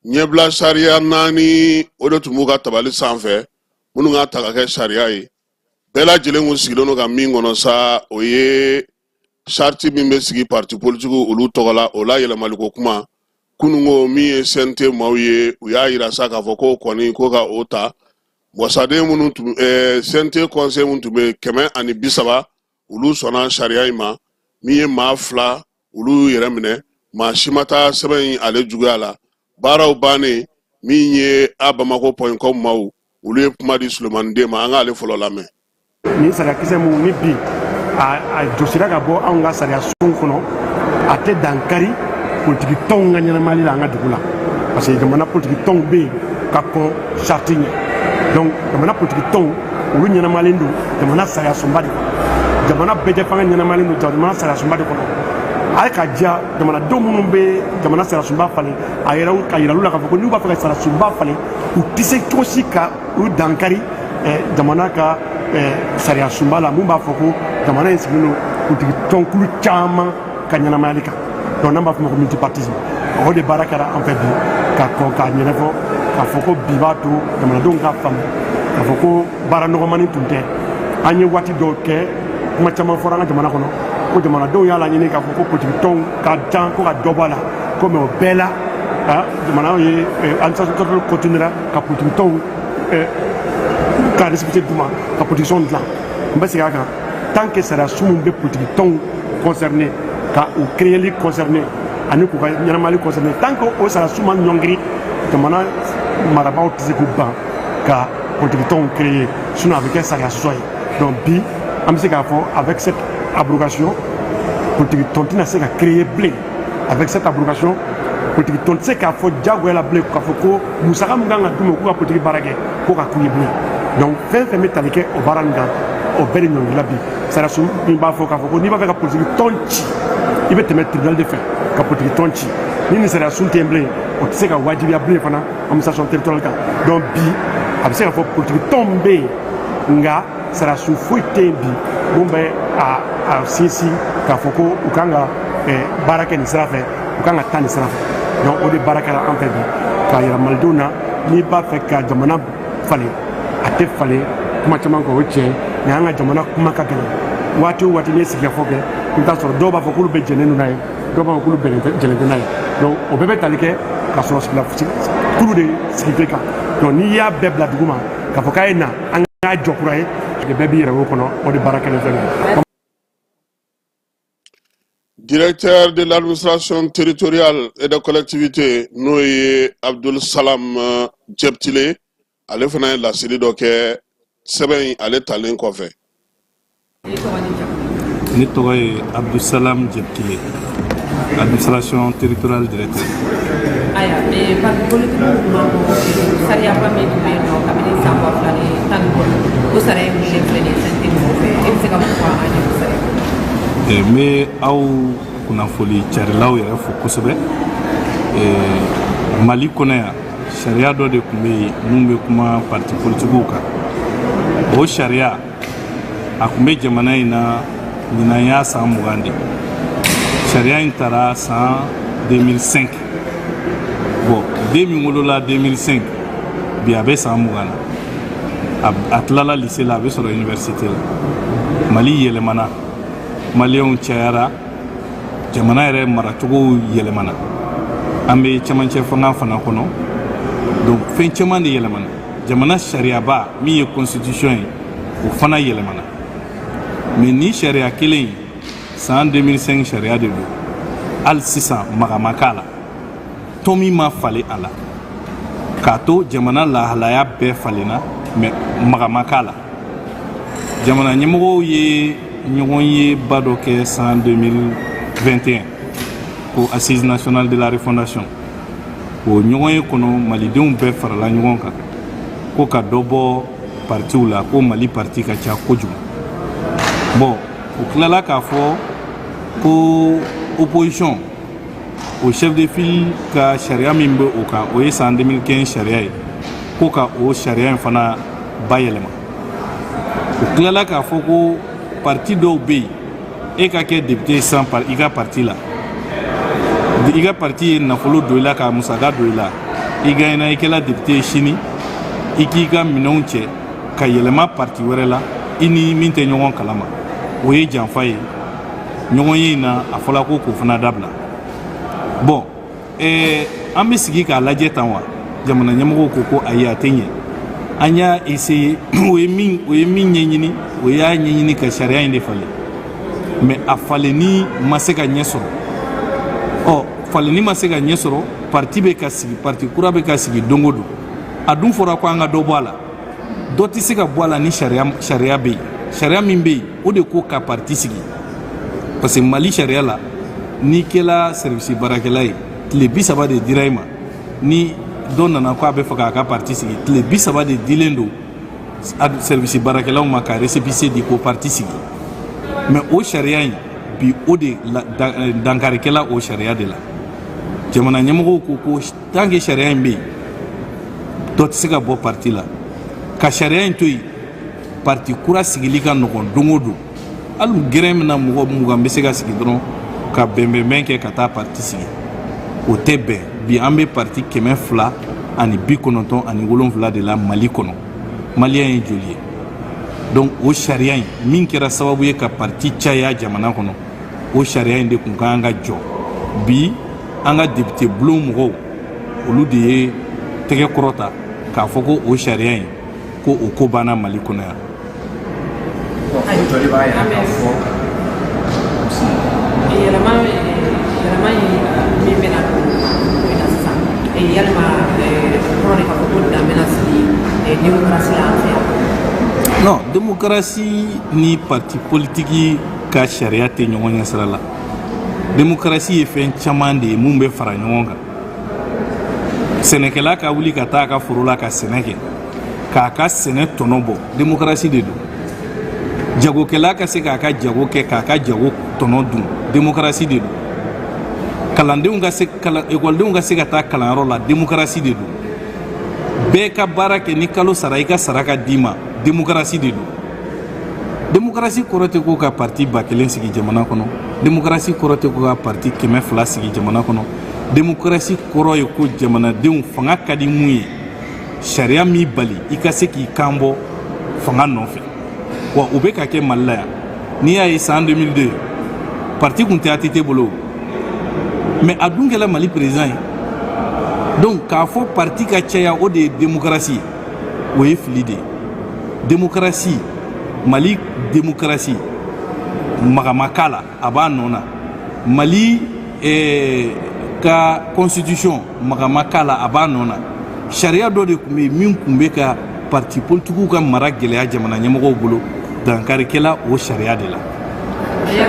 S1: ɲɛbila sariya 4 o de tun b'u ka tabali sanfɛ minnu ka ta ka kɛ sariya ye bɛɛ lajɛlen kun sigilen don ka min kɔnɔ sa o ye charte min bɛ sigi parti politique olu tɔgɔ la o la yɛlɛmaliko kuma kunungo min ye CNT maaw ye u y'a yira sa k'a fɔ ko kɔni ko ka o ta wasaden minnu tun CNT conseil minnu tun bɛ 130 olu sɔnna sariya in ma min ye maa 2 olu yɛrɛ minɛ maa si ma taa sɛbɛn in ale juguya la baaraw bannen min ye a Bamako point com maaw olu ye kuma di Sulemani Den ma an k'ale fɔlɔ lamɛn
S4: ni sariya kisɛ mun ni bi a jɔsira ka bɔ anw ka sariya sun kɔnɔ a tɛ dankari politiki tɔnw ka ɲɛnamali la an ka dugu la parce que jamana politiki tɔnw bɛ yen ka kɔn charte ɲɛ donc jamana politiki tɔnw olu ɲɛnamalen don jamana sariya sunba de kɔnɔ jamana bɛɛ fanga ɲɛnamalen don jamana sariya sunba de kɔnɔ ale ka diya jamanadenw minnu bɛ jamana sariya sunba falen a yɛrɛ ka yira olu la k'a fɔ ko n'u b'a fɛ ka sariya sunba falen u tɛ se cogo si ka u dankari jamana ka sariya sunba la mun b'a fɔ ko jamana in sigilen don politiki tɔnkulu caman ka ɲɛnamayali kan donc n'an b'a fɔ o ma ko multipartisme o de baara kɛra an fɛ bi ka kɔn k'a ɲɛnafɔ k'a fɔ ko bi b'a to jamanadenw k'a faamu k'a fɔ ko baara nɔgɔmani tun tɛ an ye waati dɔw kɛ kuma caman fɔra an ka jamana kɔnɔ ko jamanadenw y'a laɲini k'a fɔ ko politiki tɔnw ka can ko ka dɔ bɔ a la ko mɛ o bɛɛ la jamana ye administration continuera ka politiki tɔnw ka respecté d'u ma ka politique dilan n bɛ segin a kan tant que sariya sun min bɛ politiki tɔnw concerné ka u créeli concerné ani k'u ka ɲɛnamali concerné tant que o sariya sun ma ɲɔngiri jamana marabaaw tɛ se k'u ban ka politiki tɔnw créer sinon a bɛ kɛ sariya sɔsɔ ye donc bi an bɛ se k'a fɔ avec cette abrogation politiki tɔn tɛna se ka créer bilen avec cette abrogation politiki tɔn tɛ se k'a fɔ diyagoya la bilen k'a fɔ ko musaka min kan ka d'u ma k'u ka politiki baara kɛ k'o ka k'u ye bilen donc fɛn fɛn bɛ tali kɛ o baara nin kan o bɛɛ de ɲɔngirila bi sariya sun min b'a fɔ k'a fɔ ko n'i b'a fɛ ka politiki tɔn ci i bɛ tɛmɛ tribunal de fɛ ka politiki tɔn ci ni nin sariya sun tɛ yen bilen o tɛ se ka wajibiya bilen fana administration territoriale kan donc bi a bɛ se k'a fɔ politiki tɔn bɛ yen nka sariya sun foyi tɛ yen bi mun bɛ a sinsin k'a fɔ ko u kan ka baara kɛ nin sira fɛ u kan ka taa nin sira fɛ donc o de baara kɛra an fɛ bi k'a yira malidenw na n'i b'a fɛ ka jamana falen a tɛ falen kuma caman kan o ye tiɲɛ mɛ an ka jamana kuma ka gɛlɛn waati o waati n'i ye sigikafɔ kɛ i bɛ taa sɔrɔ dɔw b'a fɔ k'olu bɛ jɛnnen don n'a ye dɔw b'a fɔ k'olu jɛnnen tɛ n'a ye donc o bɛɛ bɛ tali kɛ k'a sɔrɔ kulu de sigi kan donc n'i y'a bɛɛ bila dugu ma k'a fɔ k'a ye na an k'a jɔ kura ye bɛɛ b'i yɛrɛ o kɔnɔ o de baara kɛlen fɛn ye.
S1: Directeur de l'administration territoriale et de collectivité n'o ye Abdul Salam Jebtile ale fana ye laseli dɔ kɛ sɛbɛn ale talen kɔfɛ.
S5: Ne tɔgɔ ye Abdul Salam Jebtile administration territoriale directeur.
S6: Aya mais par politique mo sariya ba me be no kabini samba flani tan ko sariya mo je flani santé mo fe e se ka mo fa ani sariya
S5: mais aw kunnafoli carilaw yɛrɛ fo kosɛbɛ Mali kɔnɔ yan sariya dɔ de tun bɛ yen mun bɛ kuma parti politikiw kan o sariya a tun bɛ jamana in na ɲinan y'a san 20 de sariya in taara san 2005 bon den min wolola 2005 bi a bɛ san 20 na a tilala lycée la a bɛ sɔrɔ université la Mali yɛlɛmana maliyɛnw cayara jamana yɛrɛ maracogo yɛlɛmana an bɛ cɛmancɛ fanga fana kɔnɔ donc fɛn caman de yɛlɛmana jamana sariyaba min ye constitution ye o fana yɛlɛmana mais ni sariya kelen san 2005 sariya de don hali sisan magama k'a la tɔn min ma falen a la k'a to jamana lahalaya bɛɛ falenna mais magama k'a la jamana ɲɛmɔgɔw ye ɲɔgɔn ye ba dɔ kɛ san 2021 ko assise nationale de la refondation o ɲɔgɔn ye kɔnɔ malidenw bɛɛ farala ɲɔgɔn kan ko ka dɔ bɔ partiw la ko Mali parti ka ca kojugu bon o tilala k'a fɔ ko opposition o chef de file ka sariya min bɛ o kan o ye san 2015 sariya ye ko ka o sariya in fana bayɛlɛma o tilala k'a fɔ ko parti dɔw bɛ yen e ka kɛ député san i ka parti la i ka parti ye nafolo don i la ka musaka don i la i gagnera i kɛla député sini i k'i ka minɛnw cɛ ka yɛlɛma parti wɛrɛ la i ni min tɛ ɲɔgɔn kalama o ye janfa ye ɲɔgɔn ye in na a fɔla ko k'o fana dabila bon an bɛ sigi k'a lajɛ tan wa jamana ɲɛmɔgɔw ko ko ayi a tɛ ɲɛ an y'a essayer o ye min ɲɛɲini o y'a ɲɛɲini ka sariya in de falen mais a falenni ma se ka ɲɛ sɔrɔ falenni ma se ka ɲɛ sɔrɔ parti bɛ ka sigi parti kura bɛ ka sigi don o don a dun fɔra ko an ka dɔ bɔ a la dɔ tɛ se ka bɔ a la ni sariya bɛ yen sariya min bɛ yen o de ko ka parti sigi parce que Mali sariya la n'i kɛla service baarakɛla ye tile 30 de dira i ma ni dɔ nana ko a bɛ fɛ k'a ka parti sigi tile 30 de dilen don service baarakɛlaw ma ka récépissé di ko parti sigi mais o sariya in bi o de dankarikɛla o sariya de la jamana ɲɛmɔgɔw ko tant que sariya in bɛ yen dɔ tɛ se ka bɔ parti la ka sariya in to yen parti kura sigili ka nɔgɔn don o don hali gɛrɛn min na mɔgɔ 20 bɛ se ka sigi dɔrɔn ka bɛnbɛnbɛn kɛ ka taa parti sigi o tɛ bɛn bi an bɛ parti 297 de la Mali kɔnɔ maliyɛn ye joli ye donc o sariya in min kɛra sababu ye ka parti caya jamana kɔnɔ o sariya in de kun ka kan ka jɔ bi an ka député bulon mɔgɔw olu de ye tɛgɛ kɔrɔta k'a fɔ ko o sariya in ko o ko banna Mali kɔnɔ yan.
S6: yɛlɛma min bɛna ko in na sisan yalima kɔrɔ de k'a fɔ ko dan bɛna sigi démocratie la an fɛ yan.
S5: non démocratie ni parti politique ka sariya tɛ ɲɔgɔn ɲɛ sira la démocratie ye fɛn caman de ye mun bɛ fara ɲɔgɔn kan sɛnɛkɛla ka wuli ka taa a ka foro la ka sɛnɛ kɛ k'a ka sɛnɛ tɔnɔ bɔ démocratie de don jagokɛla ka se k'a ka jago kɛ k'a ka jago tɔnɔ dun démocratie de don kalandenw ka se école ka se ka taa kalanyɔrɔ la démocratie de don bɛɛ ka baara kɛ ni kalo sara i ka sara ka d'i ma démocratie de don démocratie kɔrɔ tɛ ko ka parti 1000 sigi jamana kɔnɔ démocratie kɔrɔ tɛ ko ka parti 200 sigi jamana kɔnɔ démocratie kɔrɔ ye ko jamanadenw fanga ka di mun ye sariya min bali i ka se k'i kan bɔ fanga nɔfɛ wa o bɛ ka kɛ Mali la yan n'i y'a ye san 2002 parti kun tɛ ATT bolo mais a dun kɛla Mali président ye donc k'a fɔ parti ka caya o de ye démocratie o ye fili de ye démocratie Mali démocratie magama k'a la a b'a nɔ na Mali ka constitution magama k'a la a b'a nɔ na sariya dɔ de tun bɛ yen min tun bɛ ka parti politiques ka mara gɛlɛya jamana ɲɛmɔgɔw bolo dankarikɛla o sariya de la.
S7: y'a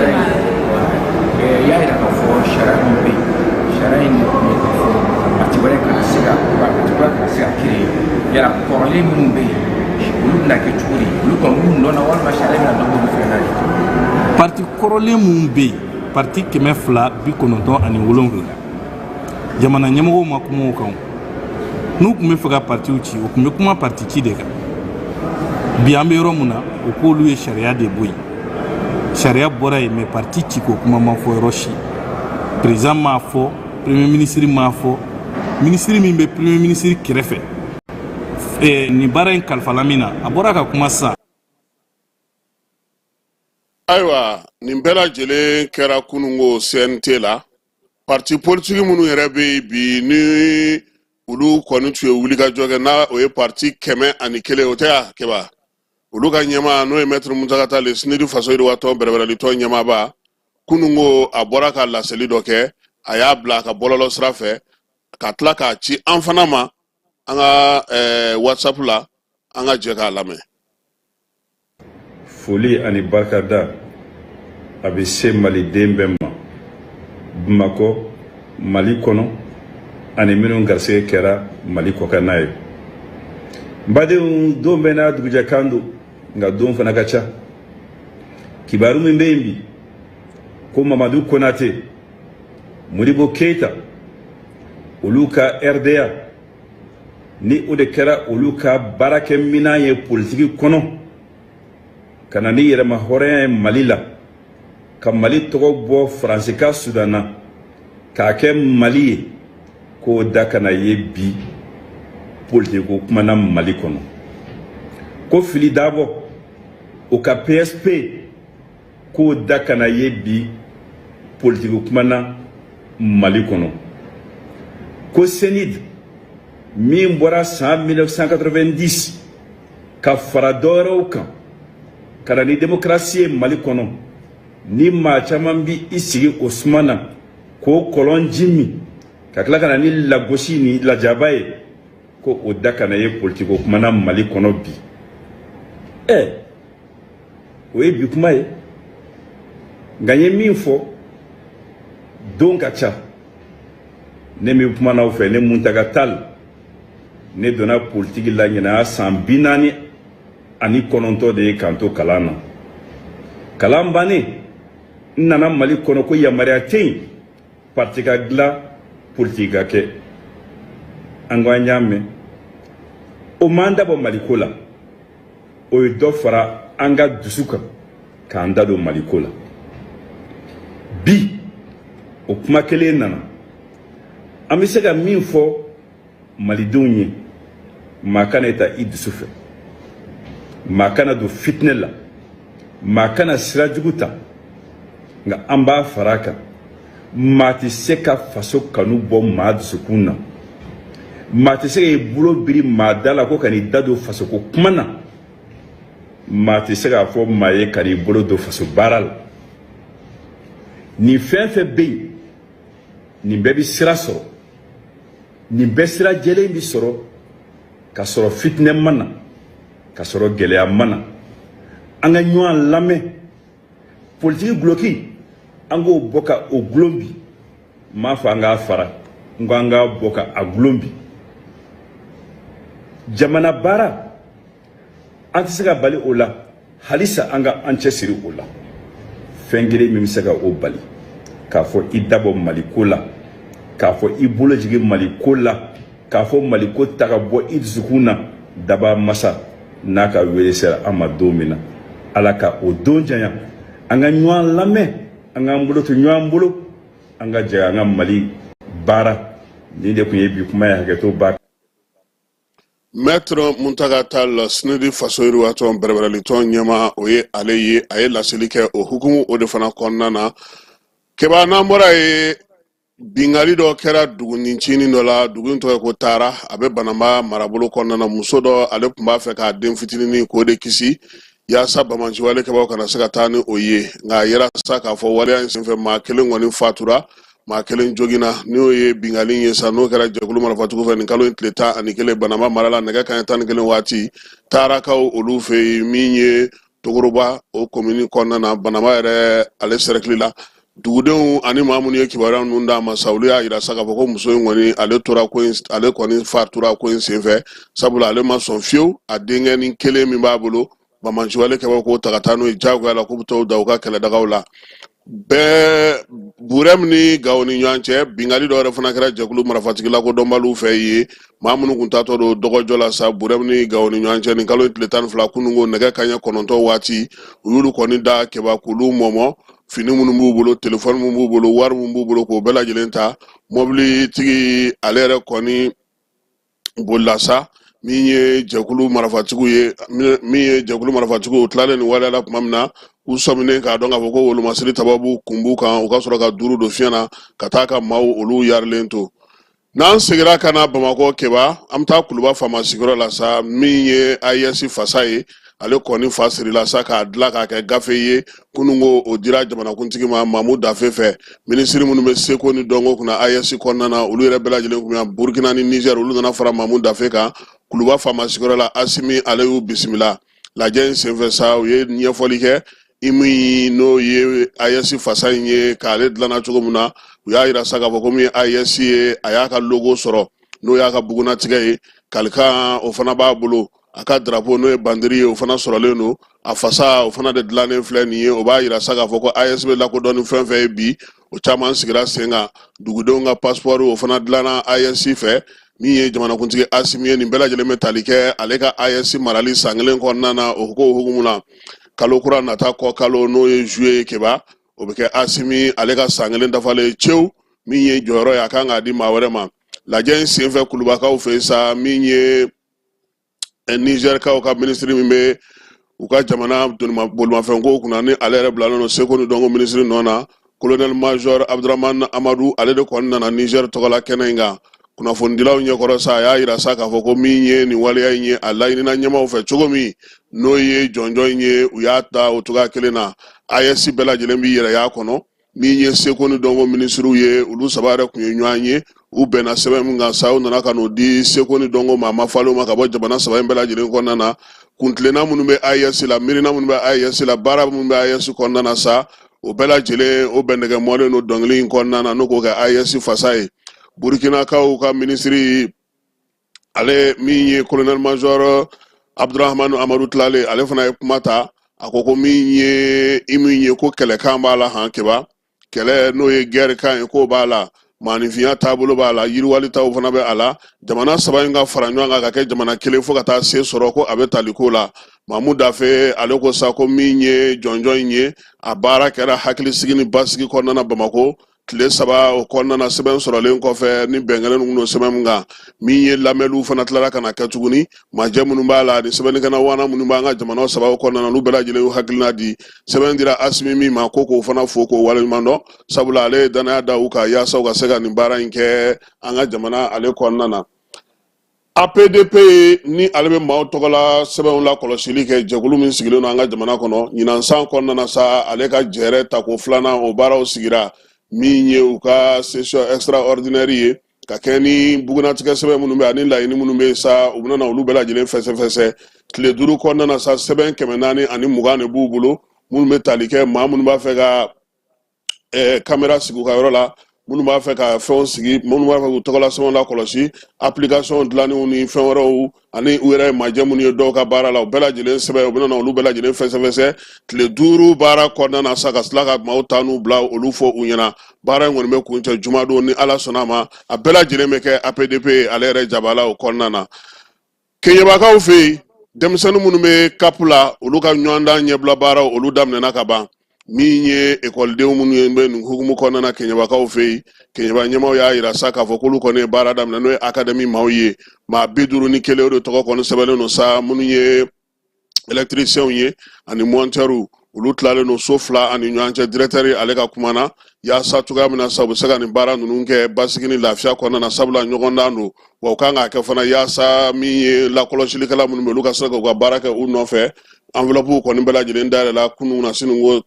S7: jira k'a fɔ sariya min bɛ yen sariya in k'a fɔ parti wɛrɛ kana se ka créer yala kɔrɔlen minnu bɛ yen olu bɛna kɛ cogo di olu kɔni b'u nɔ na walima sariya bɛna dɔ b'olu fɛnɛ na de.
S5: parti kɔrɔlen minnu bɛ yen parti 297 jamana ɲɛmɔgɔw ma kuma o kan n'u tun bɛ fɛ ka partiw ci o tun bɛ kuma parti ci de kan bi an bɛ yɔrɔ min na o k'olu ye sariya de bɔ yen sariya bɔra yen mais parti ci ko kuma ma fɔ yɔrɔ si président m'a fɔ premier ministre m'a fɔ ministre min bɛ premier ministre kɛrɛfɛ nin baara in kalifala min na a bɔra ka kuma sisan.
S1: ayiwa nin bɛɛ lajɛlen kɛra kunungo CNT la parti politique minnu yɛrɛ bɛ yen bi ni olu kɔni tun ye wulikajɔ kɛ n'a o ye parti 101 o tɛ ya kɛba olu ka ɲɛmaa n'o ye maître Musa Tall Sinɛdi faso yiriwatɔ bɛrɛbɛrɛlitɔ ɲɛmaaba kunungo a bɔra ka laseli dɔ kɛ a y'a bila a ka bɔlɔlɔ sira fɛ ka tila k'a ci an fana ma an ka WhatsApp la an ka jɛ k'a lamɛn.
S8: foli ani barikada a bɛ se maliden bɛɛ ma Bamakɔ Mali kɔnɔ ani minnu garisɛgɛ kɛra Mali kɔkanna ye n badenw don bɛɛ n'a dugujɛkan don nka don fana ka ca kibaru min bɛ yen bi ko Mamadu Konate Modibo Keita olu ka RDA ni o de kɛra olu ka baarakɛminɛn ye politiki kɔnɔ ka na ni yɛrɛma hɔrɔnya ye Mali la ka Mali tɔgɔ bɔ Faransi ka Sudan na k'a kɛ Mali ye k'o da kana ye bi politiko kuma na Mali kɔnɔ ko fili dabɔ o ka PSP k'o da kana ye bi politiko kuma na Mali kɔnɔ ko CENID min bɔra san 1990 ka fara dɔwɛrɛw kan ka na ni démocratie ye Mali kɔnɔ ni maa caman bi i sigi o suma na k'o kɔlɔn ji min ka tila ka na ni lagosi ni lajaba ye ko o da kana ye politiko kuma na Mali kɔnɔ bi o ye bi kuma ye nka n ye min fɔ don ka ca ne min kumana u fɛ ne Muntaka Tall ne donna politiki la ɲinɛ san 49 de ye k'an to kalan na kalan bannen n nana Mali kɔnɔ ko yamaruya tɛ yen parti ka dilan politiki ka kɛ an ko an y'a mɛn o m'an dabɔ Mali ko la o ye dɔ fara an ka dusu kan k'an da don Mali ko la bi o kuma kelen nana an bɛ se ka min fɔ malidenw ye maa kana taa i dusu fɛ maa kana don fitinɛ la maa kana sira jugu ta nka an b'a fara a kan maa tɛ se ka faso kanu bɔ maa dusukun na maa tɛ se ka i bolo biri maa da la ko ka n'i da don fasoko kuma na maa tɛ se k'a fɔ maa ye ka n'i bolo don faso baara la nin fɛn fɛn bɛ yen nin bɛɛ bɛ sira sɔrɔ nin bɛɛ sira jɛlen bi sɔrɔ ka sɔrɔ fitinɛ ma na ka sɔrɔ gɛlɛya ma na an ka ɲɔgɔn lamɛn politiki guloki an k'o bɔ ka o gulon bi n m'a fɔ an k'a fara n ko an k'a bɔ ka a gulon bi jamana baara an tɛ se ka bali o la halisa an ka an cɛsiri o la fɛn kelen min bɛ se ka o bali k'a fɔ i dabɔ Mali ko la k'a fɔ i bolo jigin Mali ko la k'a fɔ Mali ko ta ka bɔ i dusukun na daba masa n'a ka wele sera an ma don min na Ala ka o don janya an ka ɲɔgɔn lamɛn an k'an bolo to ɲɔgɔn bolo an ka jɛ an ka Mali baara nin de tun ye bi kuma ye hakɛto ba
S1: Maître Muntaka Tall sinidi faso yiriwatɔ bɛrɛbɛrɛlitɔn ɲɛma o ye ale ye a ye laseli kɛ o hukumu o de fana kɔnɔna na kɛba n'an bɔra ye bingali dɔ kɛra dugunincinin dɔ la dugu in tɔgɔ ko Taara a bɛ Banamba marabolo kɔnɔna na muso dɔ ale tun b'a fɛ k'a den fitinin k'o de kisi yaasa bamanciwale kɛbaw kana se ka taa ni o ye nka a yera sa k'a fɔ waleya in senfɛ maa kelen kɔni fatura maa kelen jogina n'o ye bingali ye sa n'o kɛra jɛkulu marafatigiw fɛ nin kalo in tile 11 Banamba mara la nɛgɛ kanɲɛ 11 waati Taarakaw olu fɛ yen min ye Togoroba o komini kɔnɔna na Banamba yɛrɛ ale sɛrɛkili la dugudenw ani maa minnu ye kibaruya ninnu d'a ma sa olu y'a yira sa k'a fɔ ko muso in kɔni ale kɔni fatura ko in senfɛ sabula ale ma sɔn fiyewu a denkɛ ni kelen min b'a bolo bamanciwale kɛbaw k'o ta ka taa n'o ye diyagoya la k'u bɛ taa da u ka kɛlɛdagaw la bɛɛ Burɛmu ni Gawo ni ɲɔgɔn cɛ bingali dɔ yɛrɛ fana kɛra jɛkulu marafatigi la ko dɔnbaliw fɛ ye maa minnu kun taatɔ don dɔgɔjɔ la sa Burɛmu ni Gawo ni ɲɔgɔn cɛ nin kalo tile 12 kununko nɛgɛ kanɲɛ 9 waati u y'olu kɔni da kɛba k'olu mɔmɔ fini minnu b'u bolo telefɔni minnu b'u bolo wari minnu b'u bolo k'o bɛɛ lajɛlen ta mɔbili tigi ale yɛrɛ kɔni bolila sa min ye jɛkulu marafatigiw ye u tilalen ni waleya la tuma min na u sɔminen k'a dɔn k'a fɔ ko wolomasiri tababu kun b'u kan u ka sɔrɔ ka duuru don fiɲɛ na ka taa ka maaw olu yarilen to n'an segira ka na Bamakɔ kɛba an bɛ taa Kuluba faama sigiyɔrɔ la sa min ye AES fasa ye ale kɔni fa sirila sa k'a dilan k'a kɛ gafe ye kununko o dira jamanakuntigi ma Mamu Dafe fɛ minisiri minnu bɛ seko ni dɔnko kunna AES kɔnɔna na olu yɛrɛ bɛɛ lajɛlen kun bɛ Burkina ni Niger olu nana fara Mamu Dafe kan Kuluba faama sigiyɔrɔ la Asimi ale y'u bisimila lajɛ in senfɛ sa u ye ɲɛfɔli kɛ Imi n'o ye AES fasa in ye k'ale dilanna cogo min na u y'a yira sa k'a fɔ ko min ye AES ye a y'a ka logo sɔrɔ n'o y'a ka bugunatigɛ ye kalikan o fana b'a bolo a ka drapeau n'o ye bandiri ye o fana sɔrɔlen don a fasa o fana de dilannen filɛ nin ye o b'a yira sa k'a fɔ ko AES bɛ lakodɔn ni fɛn fɛn ye bi o caman sigira sen kan dugudenw ka passeport o fana dilanna AES fɛ min ye jamanakuntigi Asimi ye nin bɛɛ lajɛlen bɛ tali kɛ ale ka AES marali san kelen kɔnɔna na o hukumu la kalo kura nata kɔ kalo n'o ye juillet ye kɛba o bɛ kɛ Asimi ale ka san kelen dafalen cew min ye jɔyɔrɔ ye a kan k'a di maa wɛrɛ ma lajɛ in senfɛ Kulubakaw fɛ sa min ye Nigerkaw ka minisiri min bɛ u ka jamana bolimafɛnko kunna ni ale yɛrɛ bilalen don seko ni dɔnko minisiri nɔ na colonel major Abdurahmane Amadu ale de kɔni nana Niger tɔgɔla kɛnɛ in kan kunnafonidilaw ɲɛkɔrɔ sa a y'a yira sa k'a fɔ ko min ye nin waleya in ye a laɲinina ɲɛmaw fɛ cogo min n'o ye jɔnjɔn in ye u y'a ta o cogoya kelen na AES bɛɛ lajɛlen b'i yɛrɛ y'a kɔnɔ min ye seko ni dɔnko minisiriw ye olu saba yɛrɛ tun ye ɲɔgɔn ye u bɛnna sɛbɛn min kan sa u nana ka n'o di seko ni dɔnko ma a ma falen ma ka bɔ jamana saba in bɛɛ lajɛlen kɔnɔna na kuntilena minnu bɛ AES la mirina minnu bɛ AES la baara minnu bɛ AES kɔnɔna na sa o bɛɛ lajɛlen o bɛnnɛgɛ mɔlen no dɔnkili in kɔnɔna na n'o ko kɛ AES fasa ye Burkinakaw ka ministre ale min ye colonel major Abdurahmanu Amadu Tlale ale fana ye kuma ta a ko ko min ye ko kɛlɛkan b'a la han kɛba kɛlɛ n'o ye guerre kan ye ko b'a la maanifinya taabolo b'a la yiriwali taw fana bɛ a la jamana saba in ka fara ɲɔgɔn kan ka kɛ jamana kelen fo ka taa se sɔrɔ ko a bɛ tali ko la Mamu Dafe ale ko sa ko min ye jɔnjɔn in ye a baara kɛra hakilisigi ni basigi kɔnɔna na Bamako tile 3 o kɔnɔna na sɛbɛn sɔrɔlen kɔfɛ ni bɛnkɛlen ninnu sɛbɛn min kan min ye lamɛnliw fana tilara ka na kɛ tuguni majɛ minnu b'a la ni sɛbɛnnikɛla wana minnu b'an ka jamana saba kɔnɔna na olu bɛɛ lajɛlen y'u hakilina di sɛbɛn dira Asimi min ma ko k'o fana fo k'o waleɲuman dɔn sabula ale ye danaya da u kan yaasa u ka se ka nin baara in kɛ an ka jamana ale kɔnɔna na APDP ni ale bɛ maaw tɔgɔla sɛbɛnw la kɔlɔsili kɛ jɛkulu min sigilen don an ka jamana kɔnɔ ɲinansan kɔnɔna na sa ale ka jɛrɛ ta ko filanan o baaraw sigira min ye u ka session extraordinaire ye ka kɛ ni bugunatigɛ sɛbɛn minnu bɛ ani laɲini minnu bɛ sa u bɛna na olu bɛɛ lajɛlen fɛsɛfɛsɛ tile 5 kɔnɔna na sa sɛbɛn 420 de b'u bolo minnu bɛ tali kɛ maa minnu b'a fɛ ka caméra sigi u ka yɔrɔ la minnu b'a fɛ ka fɛnw sigi minnu b'a fɛ k'u tɔgɔla sɛbɛnw la kɔlɔsi application dilanniw ni fɛn wɛrɛw ani u yɛrɛ majɛ minnu ye dɔw ka baara la u bɛɛ lajɛlen sɛbɛn u bɛna na olu bɛɛ lajɛlen fɛsɛfɛsɛ tile 5 baara kɔnɔna na sa ka tila ka maaw ta n'u bila olu fɔ u ɲɛna baara in kɔni bɛ kuncɛ jumadon ni Ala sɔnna a ma a bɛɛ lajɛlen bɛ kɛ APDP ale yɛrɛ jabala o kɔnɔna na Keɲebakaw fɛ yen denmisɛnnin minnu bɛ CAP la olu ka ɲɔgɔndan ɲɛbila baaraw olu daminɛna ka ban min ye ekɔlidenw minnu ye bɛ nin hukumu kɔnɔna na Keɲebakaw fɛ yen Keɲeba ɲɛmaw y'a yira sa k'a fɔ k'olu kɔni ye baara daminɛ n'o ye académie maaw ye maa 51 o de tɔgɔ kɔni sɛbɛnlen don sa minnu ye électriciens ye ani monteurs olu tilalen don so 2 ani ɲɔgɔn cɛ directeur ale ka kuma na yaasa cogoya min na sa u bɛ se ka nin baara ninnu kɛ basigi ni lafiya kɔnɔna na sabula ɲɔgɔndan don wa u kan k'a kɛ fana yaasa min ye lakɔlɔsilikɛla minnu bɛ olu ka se ka u ka baara kɛ u nɔfɛ enveloppe kɔni bɛɛ lajɛlen dayɛlɛla kunun na sinunko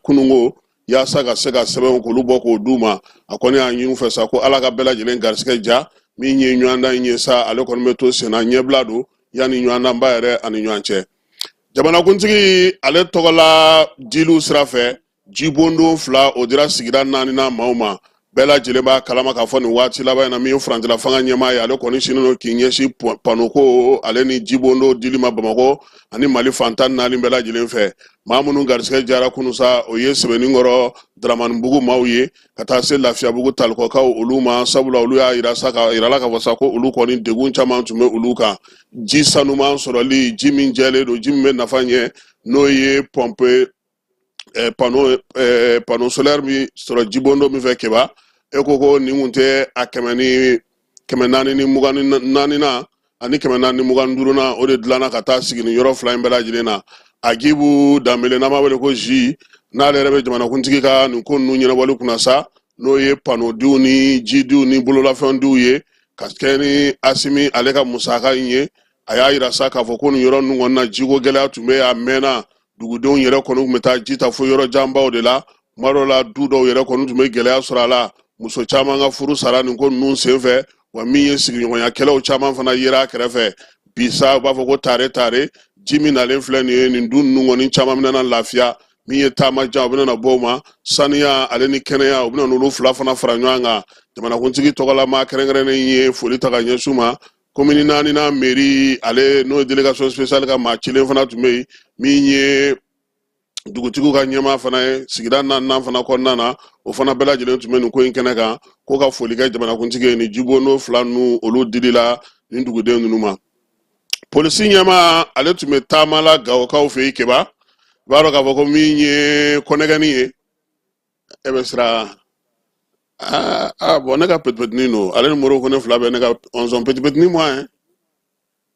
S1: kununko yaasa ka se ka sɛbɛnw k'olu bɔ k'o d'u ma a kɔni y'a ɲini u fɛ sa ko Ala ka bɛɛ lajɛlen garisɛgɛ ja min ye ɲɔgɔndan in ye sa ale kɔni bɛ to senna ɲɛbila don yanni ɲɔgɔndanba yɛrɛ ani ɲɔgɔn cɛ jamanakuntigi ale tɔgɔla diliw sira fɛ jibondo 2 o dira sigida 4nan maaw ma bɛɛ lajɛlen b'a kalama k'a fɔ nin waati laban in na min ye furancɛla fanga ɲɛmaa ye ale kɔni sinen don k'i ɲɛsin panoko ale ni jibondo dili ma Bamakɔ ani Mali fantan 4 bɛɛ lajɛlen fɛ maa minnu garisɛgɛ jara kunu sa o ye Sɛbɛninkɔrɔ Daramanibugu maaw ye ka taa se Lafiyabugu Talikɔkaw olu ma sabula olu y'a yira sa ka yirala ka fɔ sa ko olu kɔni degun caman tun bɛ olu kan ji sanuman sɔrɔli ji min jɛlen don ji min bɛ nafa ɲɛ n'o ye pompe panneau solaire min sɔrɔ jibondo min fɛ Keba e ko nin kun tɛ a 424 na ani 425 na o de dilanna ka taa sigi nin yɔrɔ 2 in bɛɛ lajɛlen na Agibu Danbele n'an b'a wele ko J n'ale yɛrɛ bɛ jamanakuntigi ka nin ko ninnu ɲɛnabɔli kunna sa n'o ye panneau diw ni jidiw ni bololafɛndiw ye ka kɛ ni Asimi ale ka musaka in ye a y'a yira sa k'a fɔ ko nin yɔrɔ ninnu kɔnɔna na jiko gɛlɛya tun bɛ a mɛnna dugudenw yɛrɛ kɔni tun bɛ taa ji ta fo yɔrɔ janbaw de la tuma dɔw la du dɔw yɛrɛ kɔni tun bɛ gɛlɛya sɔrɔ a la muso caman ka furu sara nin ko ninnu senfɛ wa min ye sigiɲɔgɔnya kɛlɛw caman fana yera a kɛrɛfɛ bi sa u b'a fɔ ko tare ji min nalen filɛ nin ye nin du ninnu kɔni caman bɛna lafiya min ye taama jan u bɛna na bɔ o ma saniya ale ni kɛnɛya u bɛna n'olu 2 fana fara ɲɔgɔn kan jamanakuntigi tɔgɔlama kɛrɛnkɛrɛnnen ye foli ta ka ɲɛsin u ma commune 4nan mairie ale n'o ye délégation spéciale ka maa cilen fana tun bɛ yen min ye dugutigiw ka ɲɛmaa fana ye sigida 4nan fana kɔnɔna na o fana bɛɛ lajɛlen tun bɛ nin ko in kɛnɛ kan ko ka foli kɛ jamanakuntigi ye ni jibondo 2 ninnu olu dilila nin duguden ninnu ma polisi ɲɛmaa ale tun bɛ taama la Gawokaw fɛ yen Keba i b'a dɔn k'a fɔ ko min ye kɔnɛgɛni ye e bɛ siran bon ne ka petipetinin don ale ni Moro ko ne 2 bɛ ne ka 11 petipetinin moi hein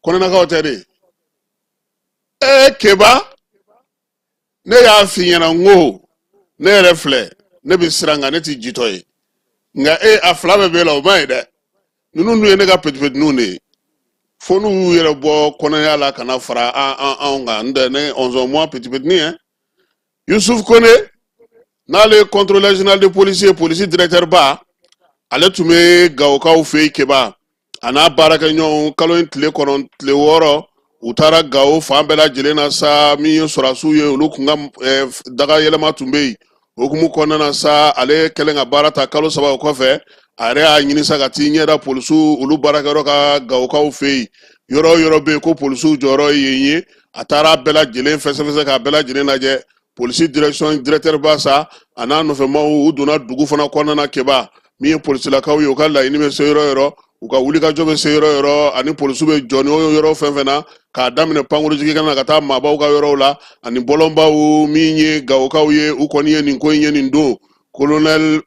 S1: kɔnɛnakaw tɛ de Keba ne y'a f'i ɲɛna n ko ne yɛrɛ filɛ ne bɛ siran nka ne tɛ jitɔ ye nka a 2 bɛɛ b'e la o ma ye dɛ ninnu dun ye ne ka petipetininw de ye fo n'u y'u yɛrɛ bɔ kɔnɔya la ka na fara anw kan n tɛ ne 11 mois petipetinin hein Yusuf Kone n'ale ye contrôleur général de police ye police directeur ba ale tun bɛ Gawokaw fɛ yen Keba a n'a baarakɛɲɔgɔnw kalo in tile 6 u taara Gao fan bɛɛ lajɛlen na sa min ye sɔrɔsiw ye olu kun ka daga yɛlɛma tun bɛ yen okumu kɔnɔna na sa ale kɛlen ka baara ta kalo 3 o kɔfɛ a yɛrɛ y'a ɲini sa ka t'i ɲɛda polisiw olu baarakɛyɔrɔ ka Gawokaw fɛ yen yɔrɔ yɔrɔ bɛ yen ko polisiw jɔyɔrɔ ye yen ye a taara bɛɛ lajɛlen fɛsɛfɛsɛ k'a bɛɛ lajɛlen lajɛ polisi directeur ba sa a n'a nɔfɛmaw u donna dugu fana kɔnɔna na Keba min ye polisilakaw ye u ka laɲini bɛ se yɔrɔ yɔrɔ u ka wulikajɔ bɛ se yɔrɔ yɔrɔ ani polisiw bɛ jɔ ni yɔrɔ fɛn fɛn na k'a daminɛ pankurujigi kana ka taa maabaw ka yɔrɔw la ani bɔlɔnbaw min ye Gawokaw ye u kɔni ye nin ko in ye nin don colonel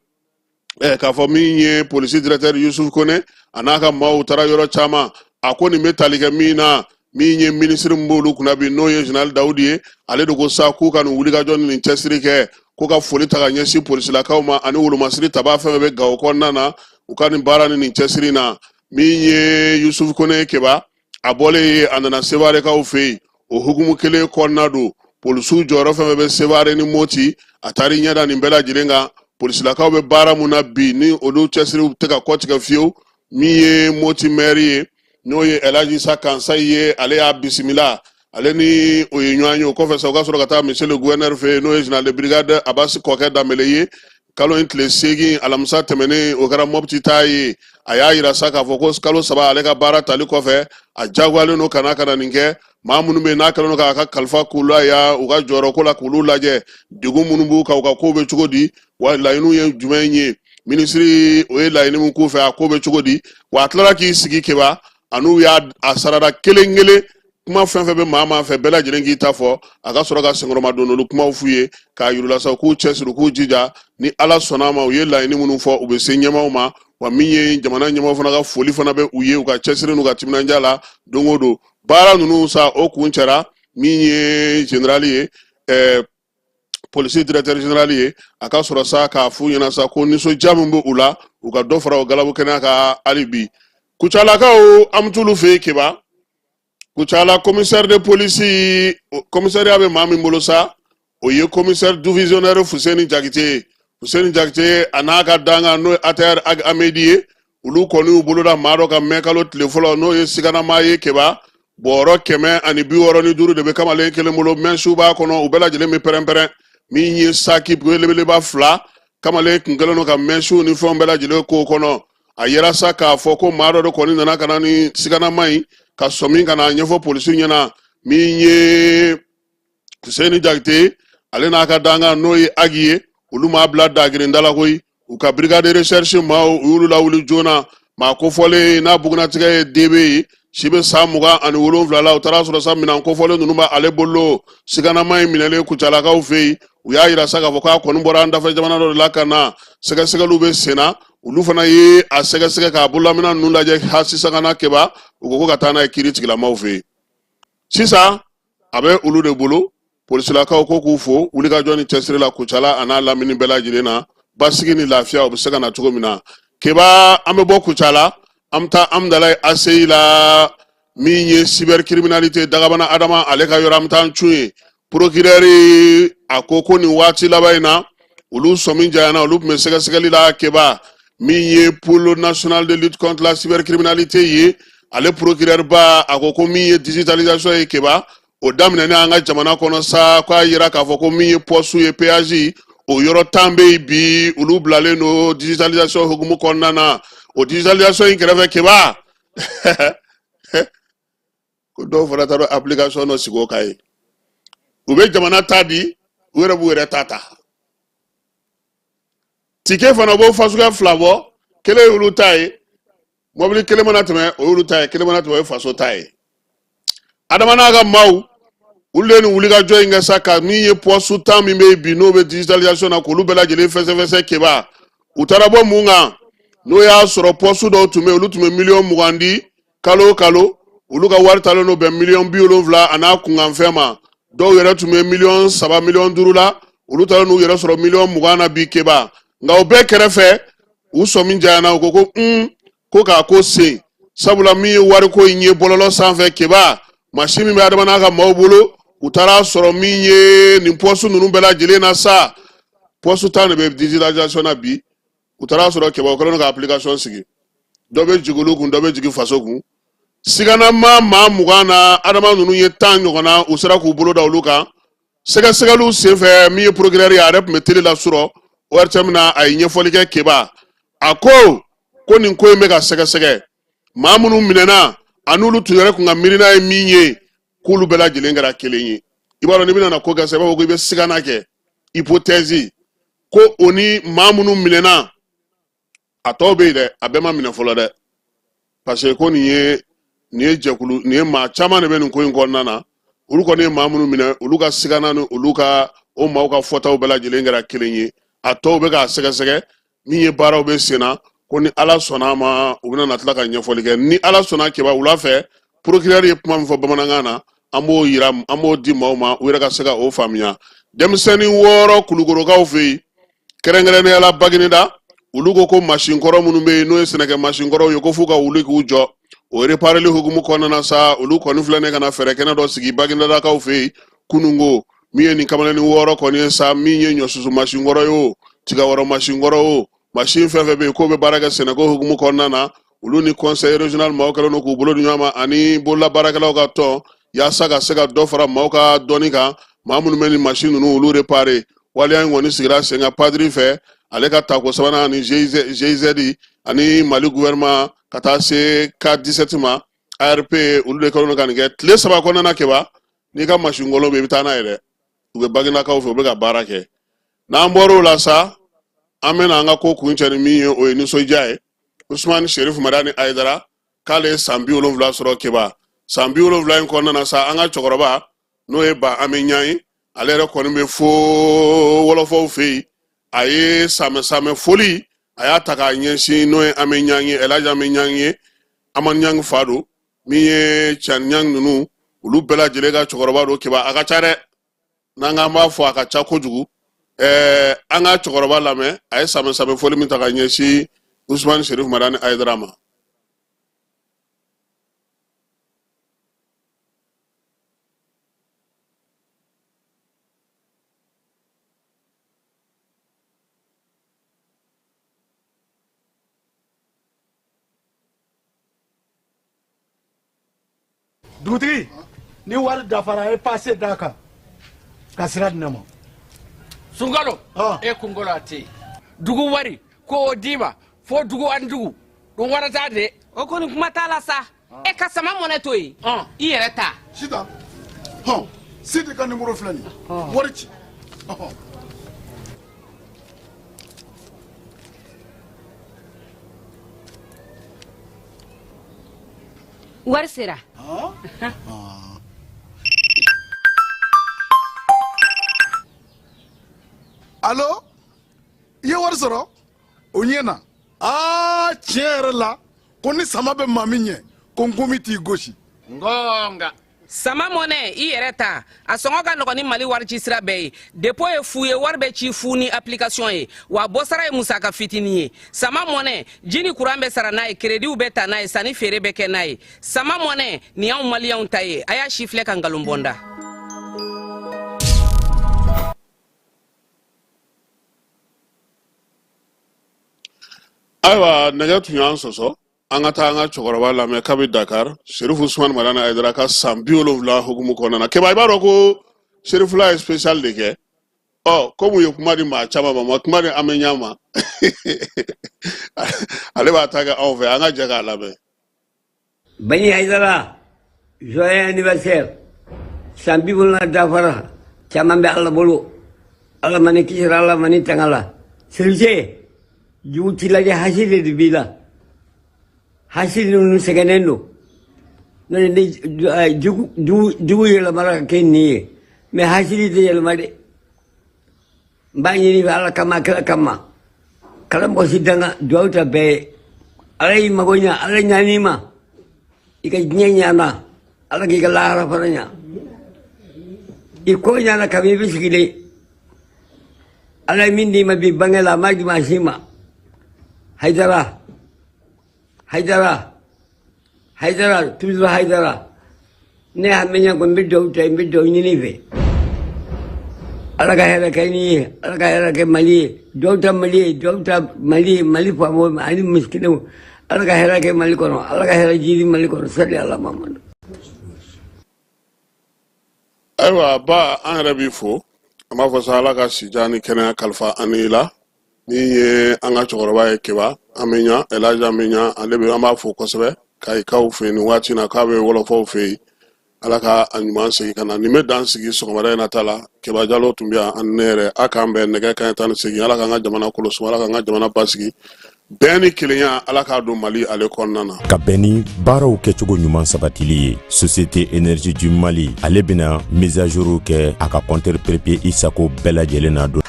S1: k'a fɔ min ye polisi directeur Yusuf Kone a n'a ka maaw taara yɔrɔ caman a ko nin bɛ tali kɛ min na min ye ministre min b'olu kunna bi n'o ye général Dawudi ye ale de ko sa k'u ka nin wulikajɔ ni nin cɛsiri kɛ ko ka foli ta ka ɲɛsin polisilakaw ma ani wolomasiri taba fɛn bɛ Gawo kɔnɔna na u ka nin baara ni nin cɛsiri na min ye Yusuf Kone Keba a bɔlen a nana Sewarekaw fɛ yen o hukumu kelen kɔnɔna don polisiw jɔyɔrɔ fɛn bɛ Seware ni Moti a taara ɲɛda nin bɛɛ lajɛlen kan polisilakaw bɛ baara mun na bi ni olu cɛsiriw tɛ ka kɔtigɛ fiyewu min ye Moti maire ye n'o ye Elhaji Isa Kansayi ye ale y'a bisimila ale ni o ye ɲɔgɔn ye o kɔfɛ sa u ka sɔrɔ ka taa monsieur le gouverneur fɛ yen n'o ye général de brigade Abasi Kɔkɛ Danbele ye kalo in tile 8 alamisa tɛmɛnen o kɛra Mopti ta ye a y'a yira sa k'a fɔ ko kalo 3 ale ka baara tali kɔfɛ a jagoyalen don kana nin kɛ maa minnu bɛ yen n'a kɛlen don k'a ka kalifa k'u la ya u ka jɔyɔrɔ ko la k'olu lajɛ degun minnu b'u kan u ka ko bɛ cogo di wa laɲiniw ye jumɛn ye minisiri o ye laɲini min k'u fɛ a ko bɛ cogo di wa a tilara k'i sigi Keba an'u y'a sarada kelen kelen kuma fɛn fɛn bɛ maa fɛ bɛɛ lajɛlen k'i ta fɔ a ka sɔrɔ ka senkɔrɔma don olu kumaw f'u ye k'a yir'u sa k'u cɛsiri k'u jija ni Ala sɔnna ma u ye laɲini minnu fɔ u bɛ se ɲɛmaaw ma wa min ye jamana ɲɛmaaw fana ka foli fana bɛ u ye u ka cɛsiri n'u ka timinandiya la don o don baara ninnu sa o kun cɛra min ye général ye polisi directeur général ye a ka sɔrɔ sa k'a f'u ɲɛna sa ko nisɔndiya min bɛ u la u ka dɔ fara o galabu kɛnɛya kan hali bi Kucalakaw an bɛ t'olu fɛ yen Keba Kucala commissaire de police commissariat bɛ maa min bolo sa o ye commissaire divisionnaire Fuseni Jakite a n'a ka danga n'o ye Atayar Amedi ye olu kɔni y'u boloda maa dɔ ka mɛn kalo tile fɔlɔ n'o ye siganama ye Keba bɔrɔ 165 de bɛ kamalen kelen bolo mɛnsiw b'a kɔnɔ u bɛɛ lajɛlen bɛ pɛrɛn-pɛrɛn min ye saki belebeleba 2 kamalen kun kɛlen don ka mɛnsiw ni fɛnw bɛɛ lajɛlen k'o kɔnɔ a yɛrɛ sa k'a fɔ ko maa dɔ de kɔni nana ka na ni siganama in ka sɔmi ka na ɲɛfɔ polisiw ɲɛna min ye Fuseni Jakite ale n'a ka danga n'o ye Agi ye olu m'a bila dagirinda la koyi u ka brigade de recherche maaw u y'olu lawuli joona maa kofɔlen n'a bugunatigɛ ye DB ye si bɛ san 27 la u taara sɔrɔ sa minɛn kofɔlen ninnu bɛ ale bolo siganama in minɛlen Kucalakaw fɛ yen u y'a yira sa k'a fɔ k'a kɔni bɔra an dafɛ jamana dɔ de la ka na sɛgɛsɛgɛliw bɛ sen na olu fana ye a sɛgɛsɛgɛ k'a bololamina ninnu lajɛ ha sisan ka na Keba u ko ka taa n'a ye kiiri tigilamaw fɛ yen sisan a bɛ olu de bolo polisilakaw ko k'u fo wulikajɔ ni cɛsiri la Kucala a n'a lamini bɛɛ lajɛlen na basigi ni lafiya u bɛ se ka na cogo min na Keba an bɛ bɔ Kucala an bɛ taa Amdalayi ACI la min ye cybercriminalité dagabana Adama ale ka yɔrɔ an bɛ taa cun ye procureur a ko nin waati laban in na olu sɔmi janyana olu tun bɛ sɛgɛsɛgɛli la Keba min ye pôle national de lutte contre la cybercriminalité ye ale procureur ba a ko min ye digitalisation ye Keba o daminɛnen an ka jamana kɔnɔ sa k'a yira k'a fɔ ko min ye poste ye péage o yɔrɔ 10 bɛ yen bi olu bilalen don digitalisation hukumu kɔnɔna na o digitalisation in kɛrɛfɛ Keba ko dɔw fana taara application dɔ sigi o kan ye u bɛ jamana ta di u yɛrɛ b'u yɛrɛ ta tike fana b'o fasuguya 2 bɔ kelen y'olu ta ye mobili kelen mana tɛmɛ o y'olu ta ye kelen mana tɛmɛ o ye faso ta ye adama n'a ka maaw olu de ni wulikajɔ in kɛ sa ka min ye poste 10 min bɛ yen bi n'o bɛ digitalisation na k'olu bɛɛ lajɛlen fɛsɛfɛsɛ Keba u taara bɔ mun kan n'o y'a sɔrɔ poste dɔw tun bɛ yen olu tun bɛ miliyɔn 20 di kalo o kalo olu ka wari talen don bɛn miliyɔn 70 a n'a kunkanfɛn ma dɔw yɛrɛ tun bɛ miliyɔn 3 miliyɔn 5 la olu talen n'u yɛrɛ sɔrɔ miliyɔn 20 na bi Keba nka o bɛɛ kɛrɛfɛ u sɔmi janyana u ko ko k'a ko sen sabula min ye wari ko in ye bɔlɔlɔ sanfɛ Keba machine min bɛ adama n'a ka maaw bolo u taara sɔrɔ min ye nin poste ninnu bɛɛ lajɛlen na sa poste 10 de bɛ digitalisation na bi u taara sɔrɔ Keba o kɛlen don ka application sigi dɔ bɛ jigin olu kun dɔ bɛ jigin faso kun sigana ma mugana adama nunu ye tan ɲɔgɔnna u sera k'u bolo da olu kan sɛgɛsɛgɛliw senfɛ min ye procureur ye a yɛrɛ tun bɛ télé la sɔrɔ o yɛrɛ cɛ min na a ye ɲɛfɔli kɛ Keba a ko nin ko in bɛ ka sɛgɛsɛgɛ maa minnu minɛna a n'olu tun yɛrɛ kun ka miirina ye min ye k'olu bɛɛ lajɛlen kɛra kelen ye i b'a dɔn n'i bɛna na ko kɛ sisan i b'a fɔ ko i bɛ sigana kɛ hypothèse ko o ni maa minnu minɛna a tɔw bɛ yen dɛ a bɛɛ ma minɛ fɔlɔ dɛ parce que ko nin ye jɛkulu nin ye maa caman de bɛ nin ko in kɔnɔna na olu kɔni ye maa minnu minɛ olu ka sigana ni olu ka o maaw ka fɔtaw bɛɛ lajɛlen kɛra kelen ye a tɔw bɛ k'a sɛgɛsɛgɛ min ye baaraw bɛ sen na ko ni ala sɔnna ma u bɛna na tila ka ɲɛfɔli kɛ ni ala sɔnna Keba wula fɛ procureur ye kuma min fɔ bamanankan na an b'o yira an b'o di maaw ma u yɛrɛ ka se ka o faamuya denmisɛnnin 6 kulukorokaw fɛ yen kɛrɛnkɛrɛnnenya la Bagineda olu ko machine kɔrɔ minnu bɛ yen n'o ye sɛnɛkɛ machine kɔrɔw ye ko f'u ka wuli k'u jɔ o répareli hukumu kɔnɔna na sa olu kɔni filɛ ne ka na fɛɛrɛ kɛnɛ dɔ sigi Baginedakaw fɛ yen kunungo min ye nin kamalenin 6 kɔni ye sa min ye ɲɔsusu machine kɔrɔ ye o tigawɔrɔ machine kɔrɔ o machine fɛn fɛn bɛ yen k'o bɛ baara kɛ sɛnɛko hukumu kɔnɔna na olu ni conseil régional maaw kɛlen don k'u bolo di ɲɔgɔn ma ani bolola baarakɛlaw ka tɔn yaasa ka se ka dɔ fara maaw ka dɔnni kan maa minnu bɛ nin machine ninnu olu réparé waleya in kɔni sigira sen kan padiri fɛ ale ka tako sabanan ani GIZ ani Mali gouvernement ka taa se K17 ma ARP olu de kɛlen don ka nin kɛ tile 3 kɔnɔna Keba n'i ka machine kolon bɛ i bɛ taa n'a ye dɛ u bɛ Baginedakaw fɛ u bɛ ka baara kɛ n'an bɔr'o la sa an bɛna an ka ko kun cɛ ni min ye o ye nisɔndiya ye Usmani Sherif Madani Aidara k'ale ye san 70 sɔrɔ Keba san 70 in kɔnɔna na sa an ka cɛkɔrɔba n'o ye Ba Amiɲan ye ale yɛrɛ kɔni bɛ fo wɔlɔfɔw fɛ yen a ye samɛ foli a y'a ta k'a ɲɛsin n'o ye Amiɲan ye Elhaji Amiɲan ye Amaniɲan fa don min ye Caniɲan ninnu olu bɛɛ lajɛlen ka cɛkɔrɔba don Keba a ka ca dɛ n'an k'an b'a fɔ a ka ca kojugu an ka cɛkɔrɔba lamɛn a ye samɛ foli min ta ka ɲɛsin Usmani Sherif Madani Aidara ma.
S9: Dugutigi ni wari dafara e passe daka ka sira di ne ma
S10: Sunkalo e kunkolo ate dugu wari ko o d'i ma fo dugu ani dugu don wara t'a de o kɔni kuma t'a la sa e ka sama mɔnɛ to yen i yɛrɛ ta
S9: Sida Sidi ka numéro filɛ nin wari ci
S11: wari sera
S9: Allo i ye wari sɔrɔ o ɲɛna tiɲɛ yɛrɛ la ko ni sama bɛ maa min ɲɛ ko n komi t'i gosi
S10: ngonga sama mɔnɛ i yɛrɛ ta a sɔngɔ ka nɔgɔn ni Mali wari ci sira bɛɛ ye dépôt ye fu ye wari bɛ ci fu ni application ye wa bɔsara ye musaka fitinin ye sama mɔnɛ ji ni courant bɛ sara n'a ye créditw bɛ ta n'a ye sanni feere bɛ kɛ n'a ye sama mɔnɛ nin y'anw maliyɛnw ta ye a y'a si filɛ ka nkalon bɔ n da
S1: ayiwa nɛgɛ tun y'an sɔsɔ an ka taa an ka cɛkɔrɔba lamɛn kabi Dakar Sherif Usmani Madani Aidara ka san 70 hukumu kɔnɔna na Keba i b'a dɔn ko Sherifula ye spécial de kɛ komi u ye kuma di maa caman ma kuma di Amiɲan ma ale b'a ta kɛ anw fɛ an ka jɛ k'a lamɛn
S12: Bani Aidara joyeux anniversaire san 70 dafara caman bɛ Ala bolo Ala mani kisira Ala mani tangala Sirije jugu ci lajɛ hasili de b'i la hasili ninnu sɛgɛnnen don n'o tɛ ni jugu yɛlɛmara ka kɛ nin ye mais hasili tɛ yɛlɛma dɛ n b'a ɲini fɛ Ala kama kira kama kala mɔgɔ si danga duwawu ta bɛɛ ye Ala y'i mago ɲa Ala ɲan'i ma i ka diɲɛ ɲana Ala k'i ka lahara fana ɲa i ko ɲana kabini i bɛ sigilen Ala ye min d'i ma bi bange la a ma di maa si ma Haidara toujours Haidara ne Amiɲan ko n bɛ duwawu ta n bɛ duwawu ɲini fɛ Ala ka hɛrɛ kɛ ni ye Ala ka hɛrɛ kɛ Mali ye duwawu ta Mali ye duwawu ta Mali faamaw ani misikinɛw ala ka hera ke mali kono ala ka hera jiri mali kono sali ala mamadu
S1: ayiwa ba an yɛrɛ b'i fo an b'a fɔ sa ala ka sija ni kɛnɛya kalifa ani la min ye an ka cɛkɔrɔba ye keba an bɛ ɲa elaji an bɛ ɲa ale bɛ an b'a fo kosɛbɛ k'a kaw fɛ nin waati na k'a bɛ wɔlɔfɔw fɛ yen ala ka a ɲuman segi ka na nin bɛ dan sigi sɔgɔmada in na ta la keba jalo tun bɛ yan ani ne yɛrɛ a k'an bɛn nɛgɛ kanɲɛ 18 ala k'an ka jamana kɔlɔsi ala k'an ka jamana basigi bɛɛ ni kelenya ala k'a don mali ale kɔnɔna na
S13: ka bɛn ni baaraw kɛcogo ɲuman sabatili ye société énergie du mali ale bɛna mise à jour kɛ a ka compteur papier isako bɛɛ lajɛlen na don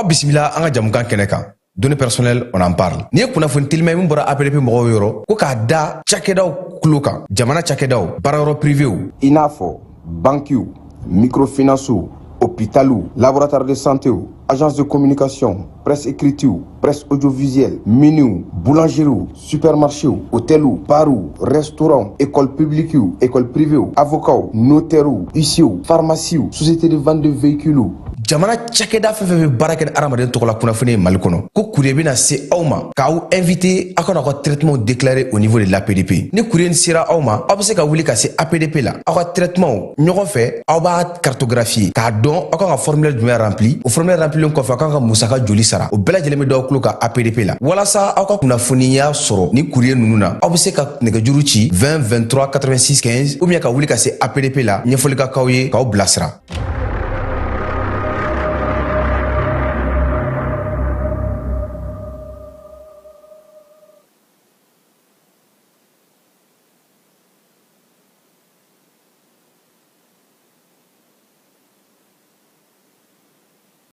S14: bisimila an ka jamukan kɛnɛ kan données personnelles on en parle ni ye kunnafoni telima min bɔra APDP mɔgɔw yɔrɔ ko k'a da cakɛdaw kulo kan jamana cakɛdaw baarayɔrɔ privéw
S15: i n'a fɔ banquiw microfinancew hôpitaux laboratoire de santé agence de communication presse écrite presse audiovisuelle miniw boulangeries supermarchés hôtels bars restaurants écoles publiques écoles privées avocats notaires huissiers pharmacies sociétés de vente de véhicules
S14: jamana cakɛda fɛn fɛn bɛ baara kɛ ni adamaden tɔgɔ la kunnafoni ye mali kɔnɔ ko courrier bɛna se aw ma k'aw invité aw kana aw ka traitement déclaré au niveau de l'APDP ni courrier sera aw ma aw bɛ se ka wuli ka se APDP la aw ka traitement ɲɔgɔn fɛ aw b'a cartographier k'a dɔn aw kan ka formulaire jumɛn rempli o formulaire remplilen kɔfɛ aw kan ka musaka joli sara o bɛɛ lajɛlen bɛ d'aw tulo kan APDP la walasa aw ka kunnafoniya sɔrɔ ni courrier ninnu na aw bɛ se ka nɛgɛjuru ci 20 23 86 15 ou bien ka wuli ka se APDP la ɲɛfɔli ka k'aw ye k'aw bilasira